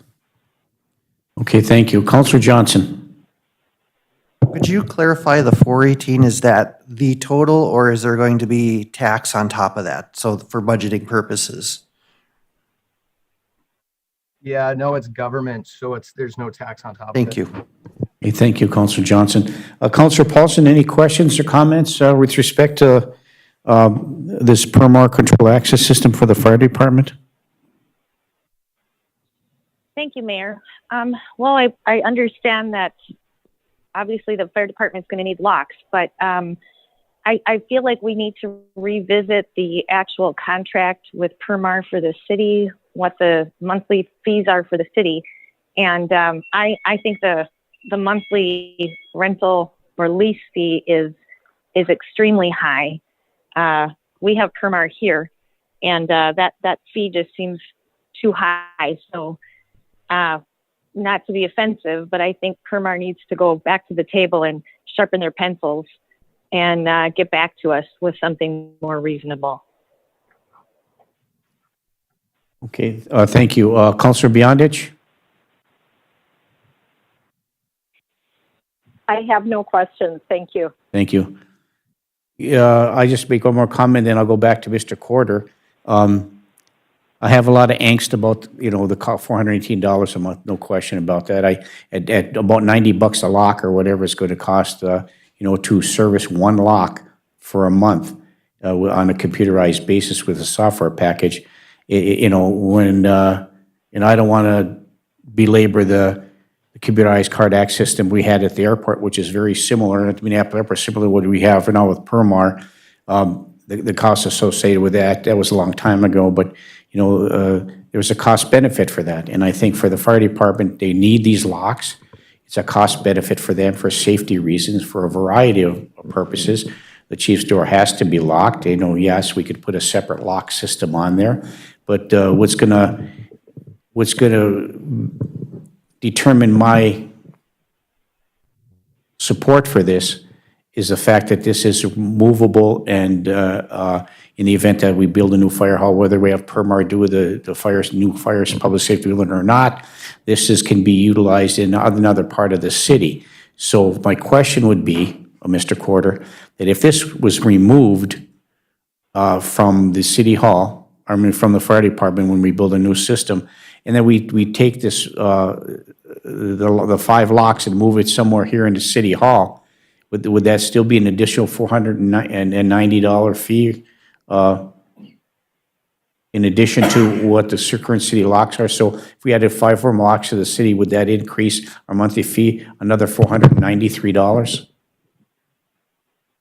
Okay, thank you. Councilor Johnson. Could you clarify the 418? Is that the total, or is there going to be tax on top of that? So for budgeting purposes? Yeah, no, it's government, so there's no tax on top of it. Thank you. Okay, thank you, Councilor Johnson. Councilor Paulson, any questions or comments with respect to this Permar control access system for the fire department? Thank you, Mayor. Well, I understand that obviously the fire department's going to need locks, but I feel like we need to revisit the actual contract with Permar for the city, what the monthly fees are for the city. And I think the monthly rental or lease fee is extremely high. We have Permar here, and that fee just seems too high. So not to be offensive, but I think Permar needs to go back to the table and sharpen their pencils and get back to us with something more reasonable. Okay, thank you. Counselor Beyondich? I have no questions. Thank you. Thank you. I just make one more comment, then I'll go back to Mr. Corder. I have a lot of angst about, the $418 a month, no question about that. At about $90 a lock or whatever it's going to cost, to service one lock for a month on a computerized basis with a software package, and I don't want to belabor the computerized card access system we had at the airport, which is very similar at the Minneapolis Airport, similar to what we have now with Permar. The costs associated with that was a long time ago, but there was a cost benefit for that. And I think for the fire department, they need these locks. It's a cost benefit for them for safety reasons, for a variety of purposes. The chief's door has to be locked. Yes, we could put a separate lock system on there, but what's gonna determine my support for this is the fact that this is movable, and in the event that we build a new fire hall, whether we have Permar do the new fires public safety building or not, this can be utilized in another part of the city. So my question would be, Mr. Corder, that if this was removed from the city hall, from the fire department when we build a new system, and then we take this, the 5 locks and move it somewhere here into City Hall, would that still be an additional $490 fee in addition to what the current city locks are? So if we added 5 more locks to the city, would that increase our monthly fee another $493?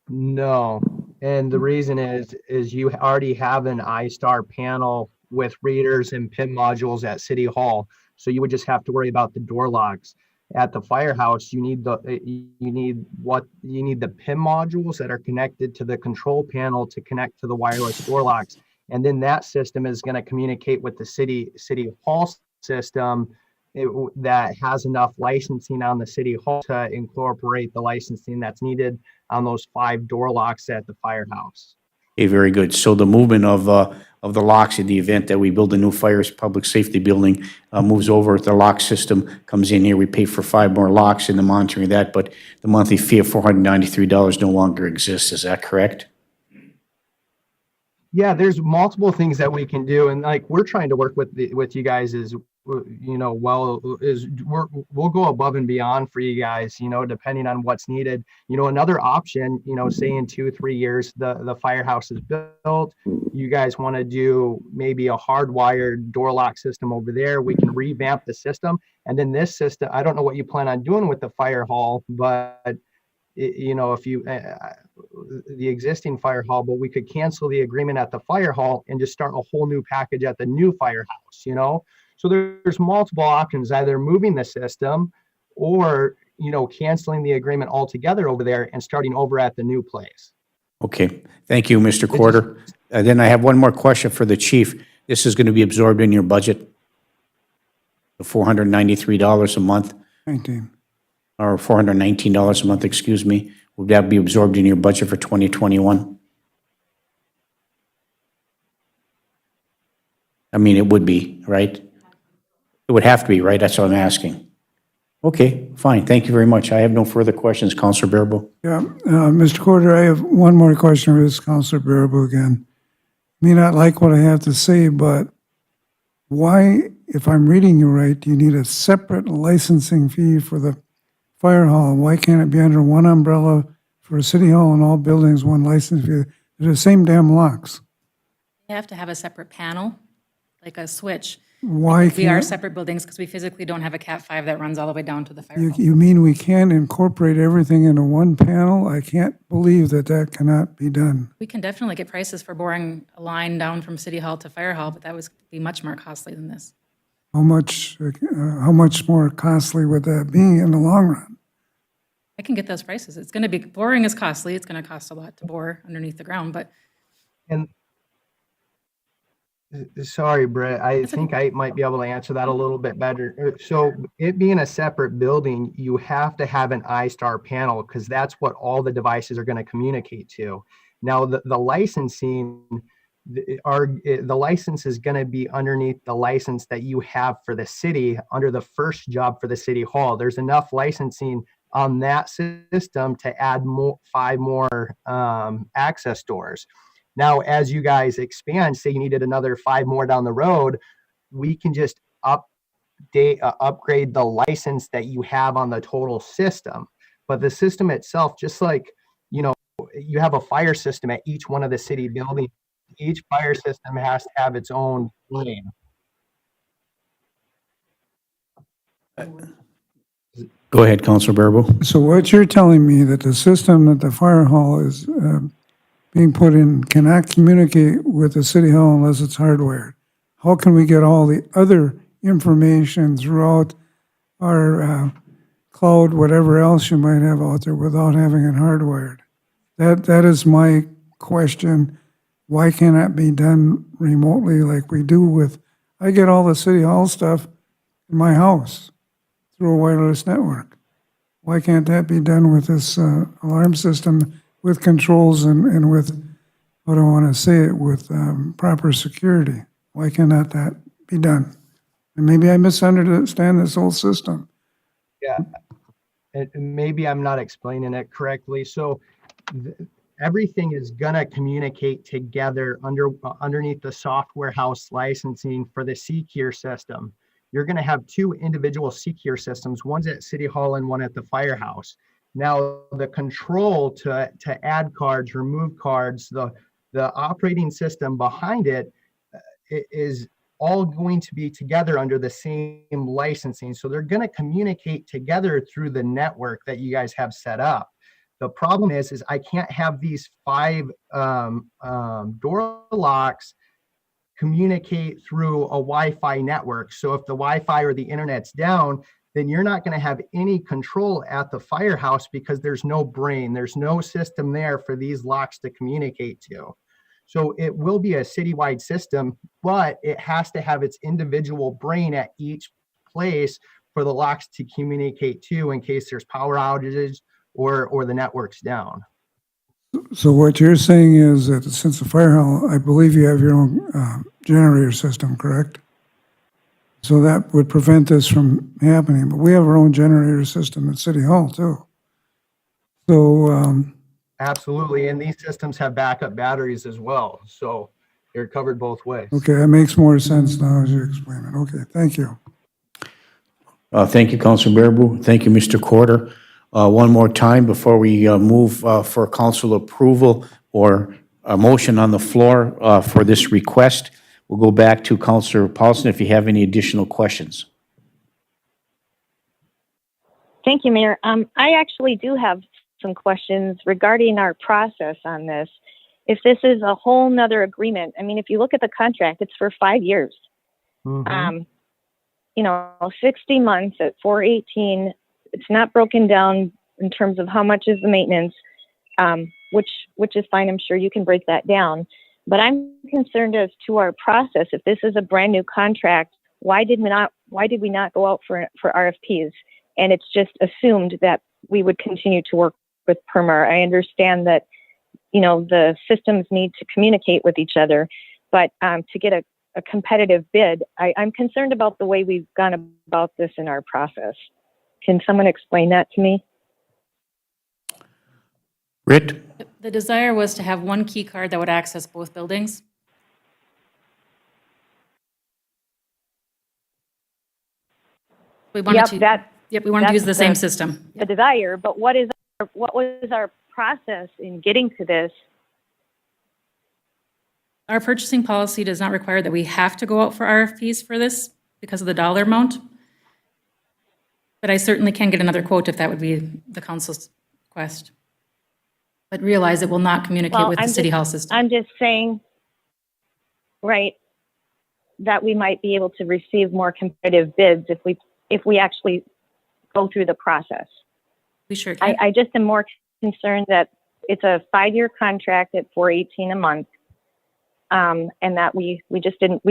No, and the reason is you already have an iStar panel with readers and PIN modules at City Hall, so you would just have to worry about the door locks. At the firehouse, you need the PIN modules that are connected to the control panel to connect to the wireless door locks, and then that system is going to communicate with the City Hall system that has enough licensing on the City Hall to incorporate the licensing that's needed on those 5 door locks at the firehouse. Okay, very good. So the movement of the locks in the event that we build a new public safety building moves over, the lock system comes in here, we pay for 5 more locks and the monitoring of that, but the monthly fee of $493 no longer exists. Is that correct? Yeah, there's multiple things that we can do, and we're trying to work with you guys we'll go above and beyond for you guys, depending on what's needed. Another option, say in 2-3 years, the firehouse is built, you guys want to do maybe a hardwired door lock system over there, we can revamp the system. And then this system, I don't know what you plan on doing with the fire hall, but if you, the existing fire hall, but we could cancel the agreement at the fire hall and just start a whole new package at the new firehouse, So there's multiple options, either moving the system or, canceling the agreement altogether over there and starting over at the new place. Okay, thank you, Mr. Corder. Then I have one more question for the chief. This is going to be absorbed in your budget, the $493 a month? 19. Or $419 a month, excuse me. Would that be absorbed in your budget for 2021? I mean, it would be, right? It would have to be, right? That's what I'm asking. Okay, fine. Thank you very much. I have no further questions. Councilor Bearable. Yeah, Mr. Corder, I have one more question for this Councilor Bearable again. May not like what I have to say, but why, if I'm reading you right, do you need a separate licensing fee for the fire hall? Why can't it be under one umbrella for a city hall and all buildings, one license fee? They're the same damn locks. You have to have a separate panel, like a switch. Why We are can't, separate buildings because we physically don't have a Cat 5 that runs all the way down to the fire hall. you mean we can't incorporate everything into one panel? I can't believe that that cannot be done. We can definitely get prices for boring a line down from City Hall to Fire Hall, but that would be much more costly than this. How much more costly would that be in the long run? I can get those prices. It's going to be, boring is costly. It's going to cost a lot to bore underneath the ground, but And sorry, Brett, I think I might be able to answer that a little bit better. So it being a separate building, you have to have an iStar panel because that's what all the devices are going to communicate to. Now, the licensing, the license is going to be underneath the license that you have for the city under the first job for the city hall. There's enough licensing on that system to add 5 more access doors. Now, as you guys expand, say you needed another 5 more down the road, we can just upgrade the license that you have on the total system. But the system itself, just like, you have a fire system at each one of the city buildings, each fire system has to have its own lane. Go ahead, Councilor Barabo. So what you're telling me that the system that the fire hall is being put in cannot communicate with the city hall unless it's hardwired. How can we get all the other information throughout our cloud, whatever else you might have out there, without having it hardwired? That is my question. Why can't that be done remotely like we do with, I get all the city hall stuff in my house through a wireless network. Why can't that be done with this alarm system with controls and with, what do I want to say it, with proper security? Why cannot that be done? And maybe I misunderstand this whole system. Yeah, maybe I'm not explaining it correctly. So everything is gonna communicate together underneath the software house licensing for the Secure system. You're gonna have 2 individual Secure systems, one's at City Hall and one at the firehouse. Now, the control to add cards, remove cards, the operating system behind it is all going to be together under the same licensing. So they're going to communicate together through the network that you guys have set up. The problem is I can't have these 5 door locks communicate through a Wi-Fi network. So if the Wi-Fi or the internet's down, then you're not going to have any control at the firehouse because there's no brain, there's no system there for these locks to communicate to. So it will be a citywide system, but it has to have its individual brain at each place for the locks to communicate to in case there's power outages or the network's down. So what you're saying is that since the fire hall, I believe you have your own generator system, correct? So that would prevent this from happening, but we have our own generator system at City Hall too. So, Absolutely, and these systems have backup batteries as well, so you're covered both ways. okay, that makes more sense now as you explain it. Okay, thank you. Thank you, Councilor Barabo. Thank you, Mr. Corder. One more time before we move for council approval or a motion on the floor for this request, we'll go back to Councilor Paulson if you have any additional questions. Thank you, Mayor. I actually do have some questions regarding our process on this. If this is a whole nother agreement, I mean, if you look at the contract, it's for 5 years. 60 months at $418, it's not broken down in terms of how much is the maintenance, which is fine. I'm sure you can break that down. But I'm concerned as to our process. If this is a brand new contract, why did we not go out for RFPs? And it's just assumed that we would continue to work with Permar. I understand that, the systems need to communicate with each other, but to get a competitive bid, I'm concerned about the way we've gone about this in our process. Can someone explain that to me? Rit? The desire was to have one key card that would access both buildings. We wanted we wanted to use the same system. The desire, but what was our process in getting to this? Our purchasing policy does not require that we have to go out for RFPs for this because of the dollar amount. But I certainly can get another quote if that would be the council's request. But realize it will not communicate Well, with the city hall system. I'm just saying, right, that we might be able to receive more competitive bids if we actually go through the process. We sure can. I just am more concerned that it's a 5-year contract at $418 a month, and that we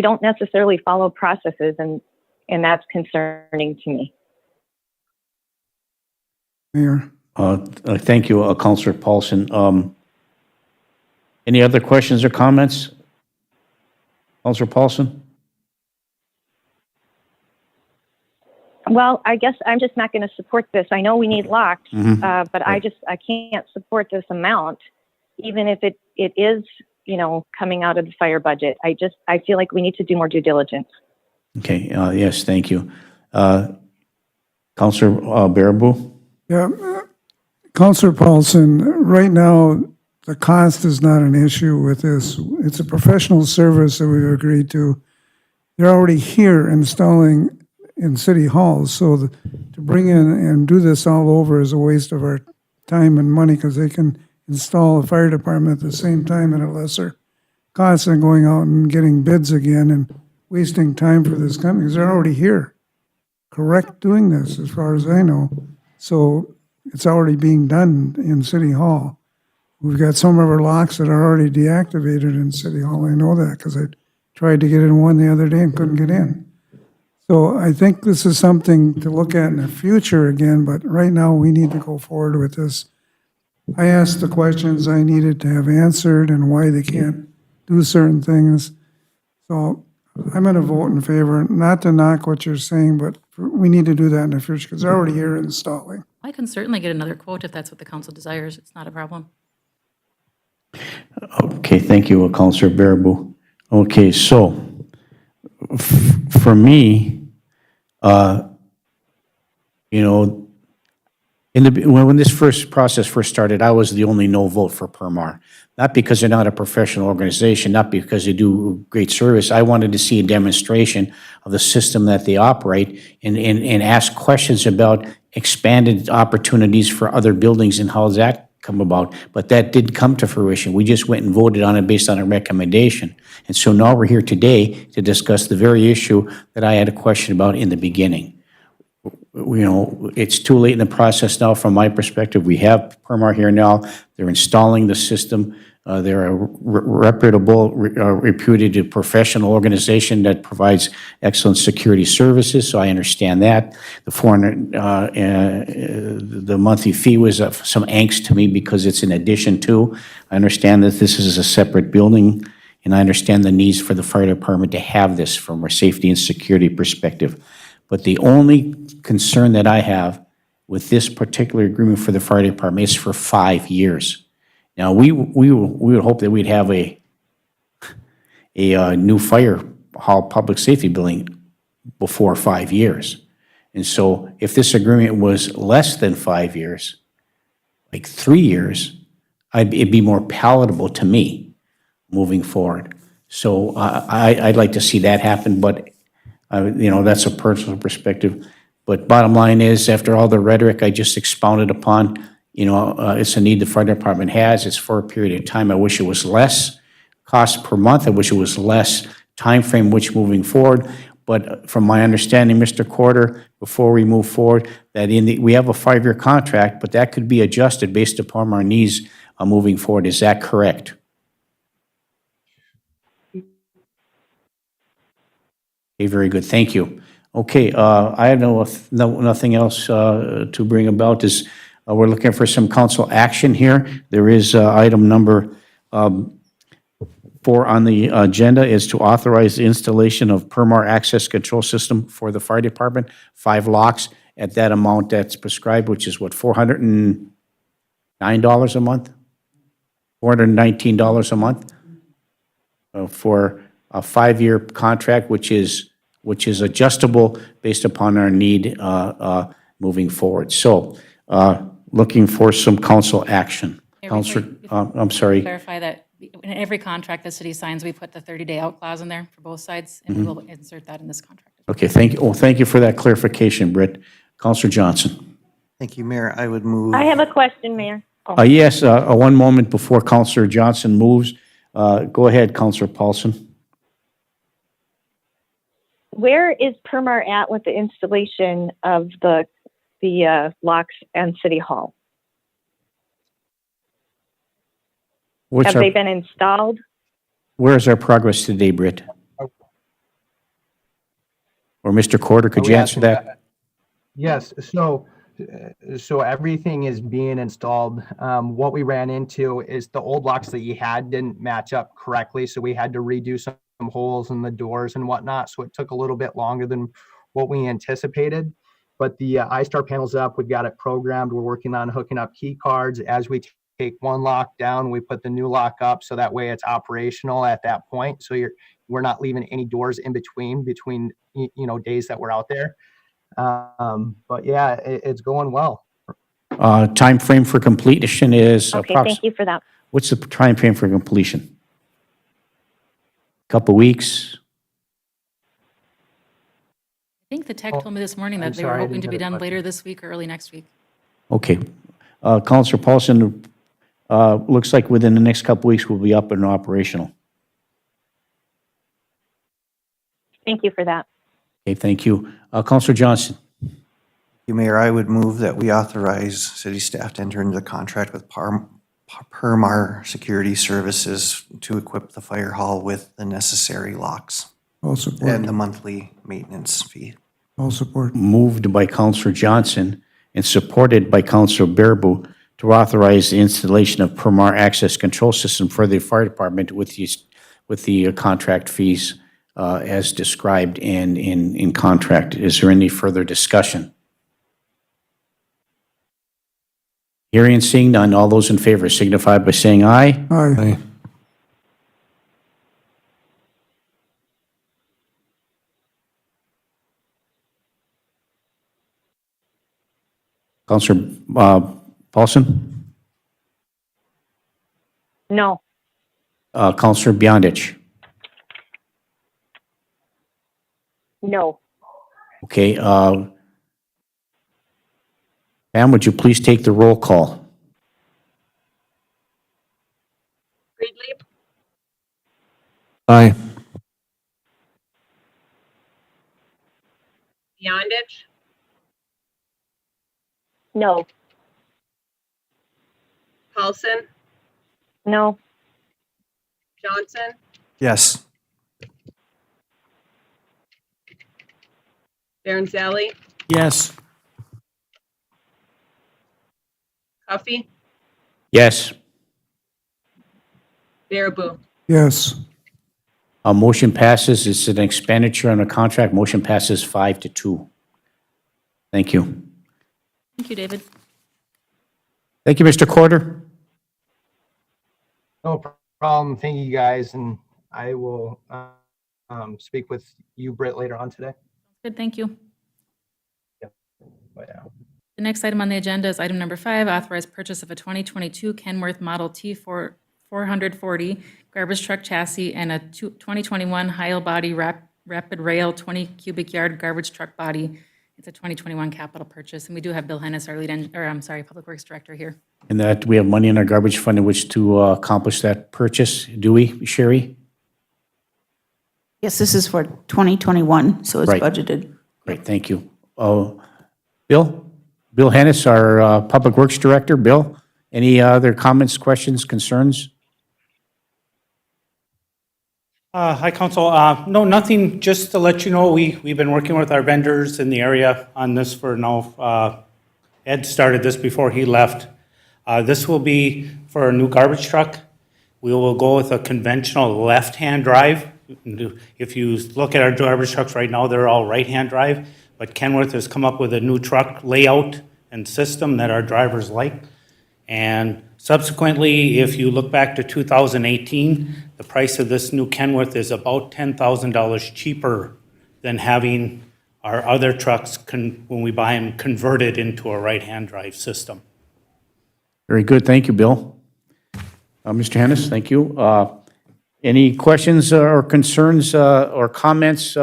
don't necessarily follow processes, and that's concerning to me. Mayor. Thank you, Councilor Paulson. Any other questions or comments? Councilor Paulson? Well, I guess I'm just not going to support this. I know we need locks, but I can't support this amount, even if it is, coming out of the fire budget. I feel like we need to do more due diligence. Okay, yes, thank you. Councilor Baraboo? Yeah, Councilor Paulson, right now, the cost is not an issue with this. It's a professional service that we've agreed to. They're already here installing in city halls, so to bring in and do this all over is a waste of our time and money, because they can install a fire department at the same time at a lesser cost than going out and getting bids again and wasting time for this company, because they're already here, correct, doing this, as far as I know. So it's already being done in City Hall. We've got some of our locks that are already deactivated in City Hall. I know that because I tried to get in one the other day and couldn't get in. So I think this is something to look at in the future again, but right now we need to go forward with this. I asked the questions I needed to have answered and why they can't do certain things. So I'm going to vote in favor, not to knock what you're saying, but we need to do that in the future because they're already here installing. I can certainly get another quote if that's what the council desires. It's not a problem. Okay, thank you, Councilor Baraboo. Okay, so for me, when this process first started, I was the only no vote for Permar. Not because they're not a professional organization, not because they do great service. I wanted to see a demonstration of the system that they operate and ask questions about expanded opportunities for other buildings and how does that come about. But that did come to fruition. We just went and voted on it based on a recommendation. And so now we're here today to discuss the very issue that I had a question about in the beginning. It's too late in the process now from my perspective. We have Permar here now. They're installing the system. They're a reputable, reputed professional organization that provides excellent security services, so I understand that. The the monthly fee was some angst to me because it's in addition to. I understand that this is a separate building, and I understand the needs for the fire department to have this from a safety and security perspective. But the only concern that I have with this particular agreement for the fire department is for 5 years. Now, we would hope that we'd have a new fire hall public safety building before 5 years. And so if this agreement was less than 5 years, like 3 years, it'd be more palatable to me moving forward. So I'd like to see that happen, but that's a personal perspective. But bottom line is, after all the rhetoric I just expounded upon, it's a need the fire department has. It's for a period of time. I wish it was less cost per month. I wish it was less time frame which moving forward. But from my understanding, Mr. Corder, before we move forward, that we have a 5-year contract, but that could be adjusted based upon our needs moving forward. Is that correct? Okay, very good. Thank you. Okay, I have nothing else to bring about. We're looking for some council action here. There is item number 4 on the agenda is to authorize the installation of Permar access control system for the fire department, 5 locks at that amount that's prescribed, which is what, $409 a month? $419 a month for a 5-year contract, which is adjustable based upon our need moving forward. So, looking for some council action. Yeah, Councilor, I'm sorry. Clarify that in every contract the city signs, we put the 30-day out clause in there for both sides, and we will insert that in this contract. Okay, thank you. Well, thank you for that clarification, Britt. Counselor Johnson. Thank you, Mayor. I would move. I have a question, Mayor. Oh. Yes, one moment before Counselor Johnson moves. Go ahead, Counselor Paulson. Where is Permar at with the installation of the locks and City Hall? What's Have our, they been installed? where's our progress today, Britt? Or Mr. Corder, could Are you we answer asking that? Yes, so everything is being installed. What we ran into is the old locks that you had didn't match up correctly, so we had to redo some holes in the doors and whatnot, so it took a little bit longer than what we anticipated. But the iStar panel's up, we've got it programmed, we're working on hooking up key cards. As we take one lock down, we put the new lock up, so that way it's operational at that point. So we're not leaving any doors in between days that we're out there. But yeah, it's going well. Time frame for completion is Okay, thank you for that. What's the time frame for completion? Couple weeks? I think the tech told me this morning I'm that they were sorry, I hoping didn't to be hear the done question. later this week or early next week. Okay. Counselor Paulson, looks like within the next couple weeks we'll be up and operational. Thank you for that. Okay, thank you. Counselor Johnson. Mayor, I would move that we authorize city staff to enter into a contract with Permar Security Services to equip the fire hall with the necessary locks All support. and the monthly maintenance fee. All support. Moved by Counselor Johnson and supported by Counselor Bearable to authorize the installation of Permar access control system for the fire department with the contract fees as described and in contract. Is there any further discussion? Hearing and seeing none, all those in favor signify by saying aye. Aye. Counselor Paulson? No. Counselor Beyondich? No. Okay. Pam, would you please take the roll call? Ridley, Aye. Beyondich, No. Paulson, No. Johnson, Yes. Baranzelli, Yes. Cuffey, Yes. Baraboo. Yes. Motion passes. It's an expenditure on a contract. Motion passes 5-2. Thank you. Thank you, David. Thank you, Mr. Corder. No problem. Thank you guys, and I will speak with you, Britt, later on today. Good, thank you. But, yeah. The next item on the agenda is item number 5, authorized purchase of a 2022 Kenworth Model T 440 garbage truck chassis and a 2021 Heil Body Rapid Rail 20 cubic yard garbage truck body. It's a 2021 capital purchase, and we do have Bill Hennis, our Public Works Director here. And that we have money in our garbage fund in which to accomplish that purchase. Do we, Sherry? Yes, this is for 2021, so it's Right. budgeted. Great, thank you. Bill? Bill Hennis, our Public Works Director. Bill, any other comments, questions, concerns? Hi, Council. No, nothing, just to let you know, we've been working with our vendors in the area on this for now. Ed started this before he left. This will be for a new garbage truck. We will go with a conventional left-hand drive. If you look at our garbage trucks right now, they're all right-hand drive, but Kenworth has come up with a new truck layout and system that our drivers like. And subsequently, if you look back to 2018, the price of this new Kenworth is about $10,000 cheaper than having our other trucks, when we buy them, converted into a right-hand drive system. Very good, thank you, Bill. Mr. Hennis, thank you. Any questions or concerns or comments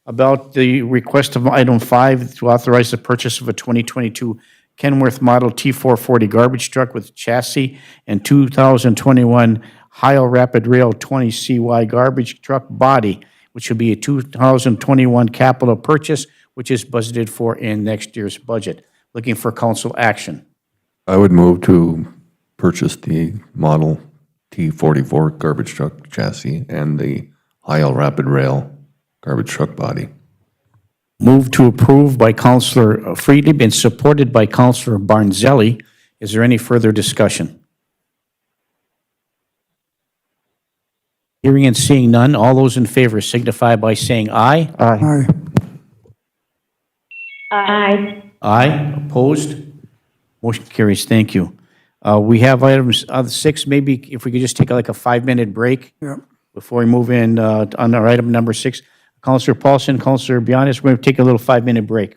about the request of item 5 to authorize the purchase of a 2022 Kenworth Model T440 garbage truck with chassis and 2021 Heil Rapid Rail 20 CY garbage truck body, which will be a 2021 capital purchase, which is budgeted for in next year's budget. Looking for council action. I would move to purchase the Model T44 garbage truck chassis and the Heil Rapid Rail garbage truck body. Moved to approve by Councilor Friedlieb and supported by Councilor Barnzelli. Is there any further discussion? Hearing and seeing none, all those in favor signify by saying aye. Aye. Aye. Aye. Opposed? Motion carries. Thank you. We have items 6, maybe if we could just take like a 5-minute break Yep. before we move in on our item number 6. Councilor Paulson, Councilor Bionis, we're going to take a little 5-minute break.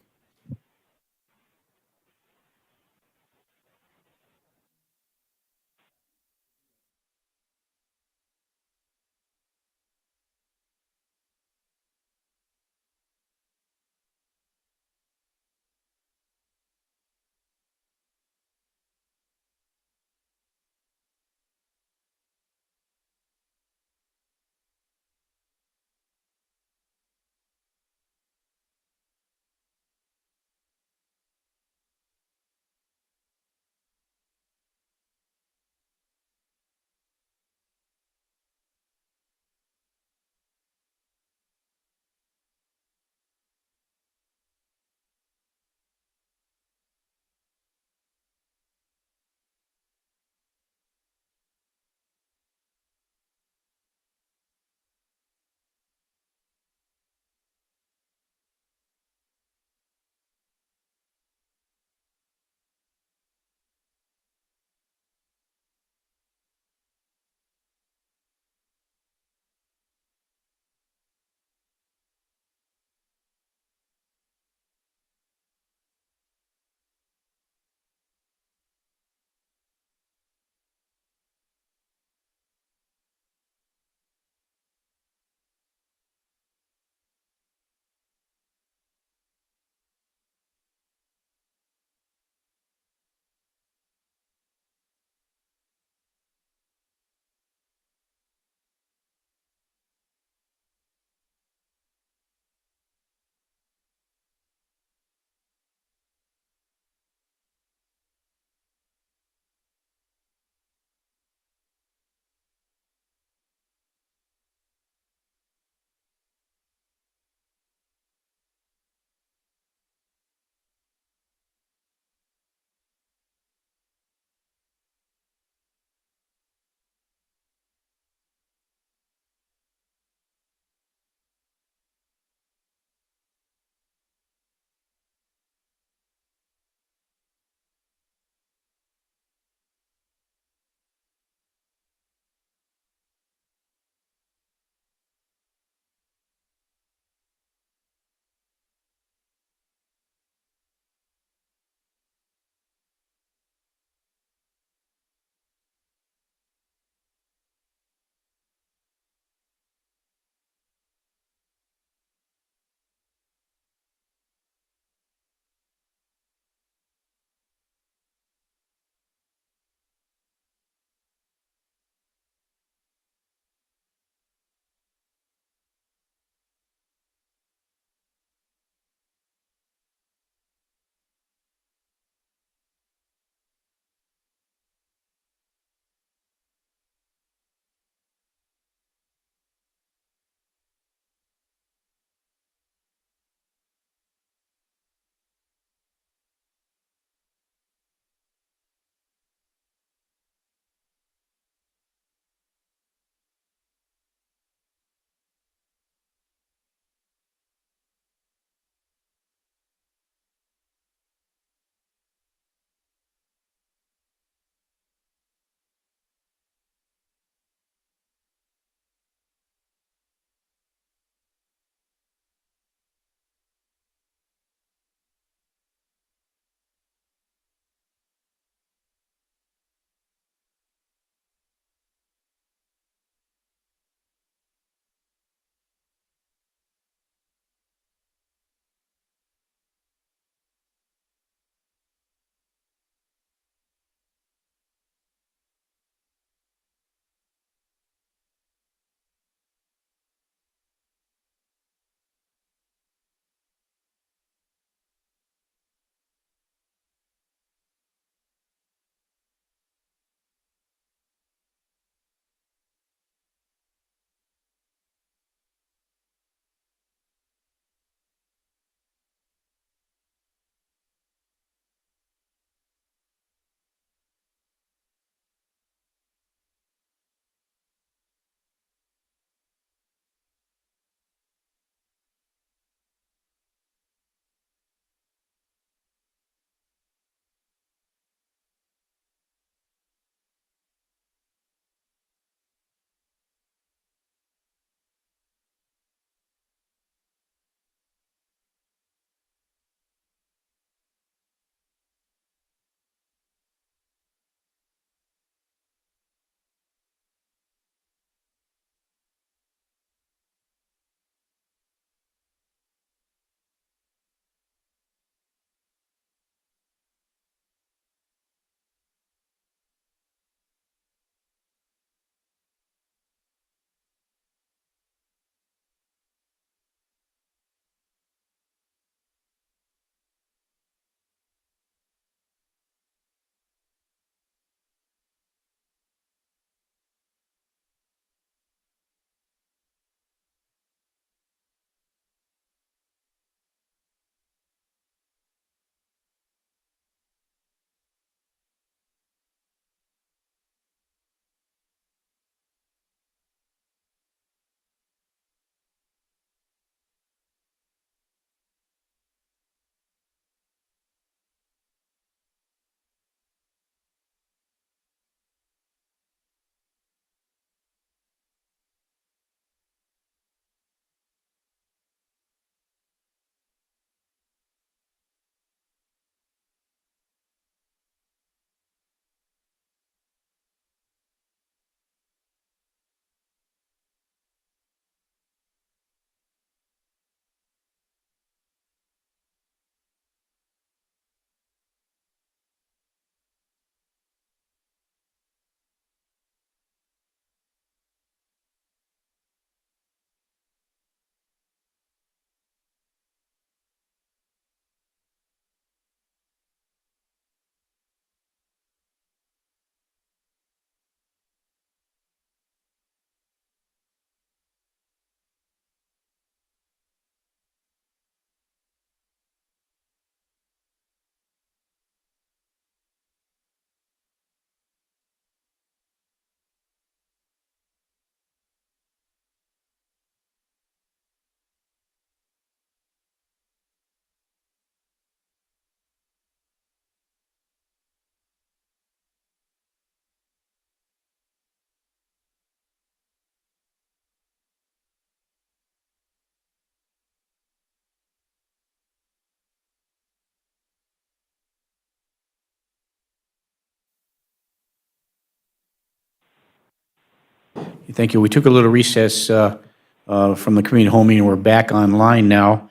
Thank you. We took a little recess from the community home meeting. We're back online now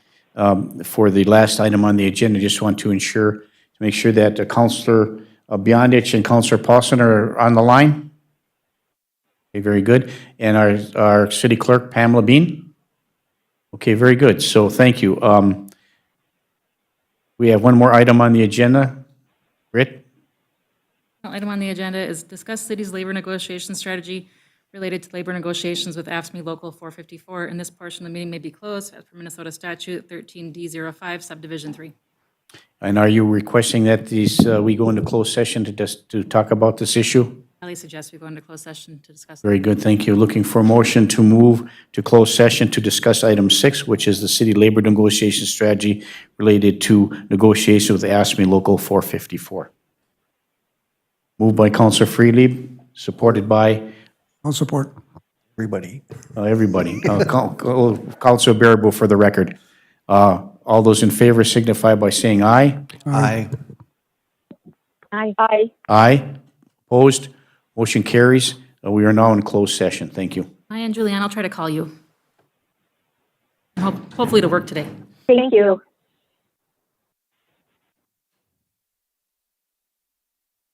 for the last item on the agenda. Just want to make sure that Councilor Beyondich and Councilor Paulson are on the line. Okay, very good. And our city clerk, Pamela Bean? Okay, very good. So thank you. We have one more item on the agenda. Britt? Item on the agenda is discuss city's labor negotiation strategy related to labor negotiations with AFSCME Local 454. In this portion, the meeting may be closed as per Minnesota Statute 13D05, Subdivision 3. And are you requesting that we go into closed session to talk about this issue? Highly suggest we go into closed session to discuss. Very good, thank you. Looking for a motion to move to closed session to discuss item 6, which is the city labor negotiation strategy related to negotiations with AFSCME Local 454. Moved by Councilor Freely, supported by I'll support. Everybody. everybody. Councilor Bearable for the record. All those in favor signify by saying aye. Aye. Aye. Aye. Opposed? Motion carries. We are now in closed session. Thank you. Hi, and Julianne, I'll try to call you. Hopefully it'll work today. Thank you.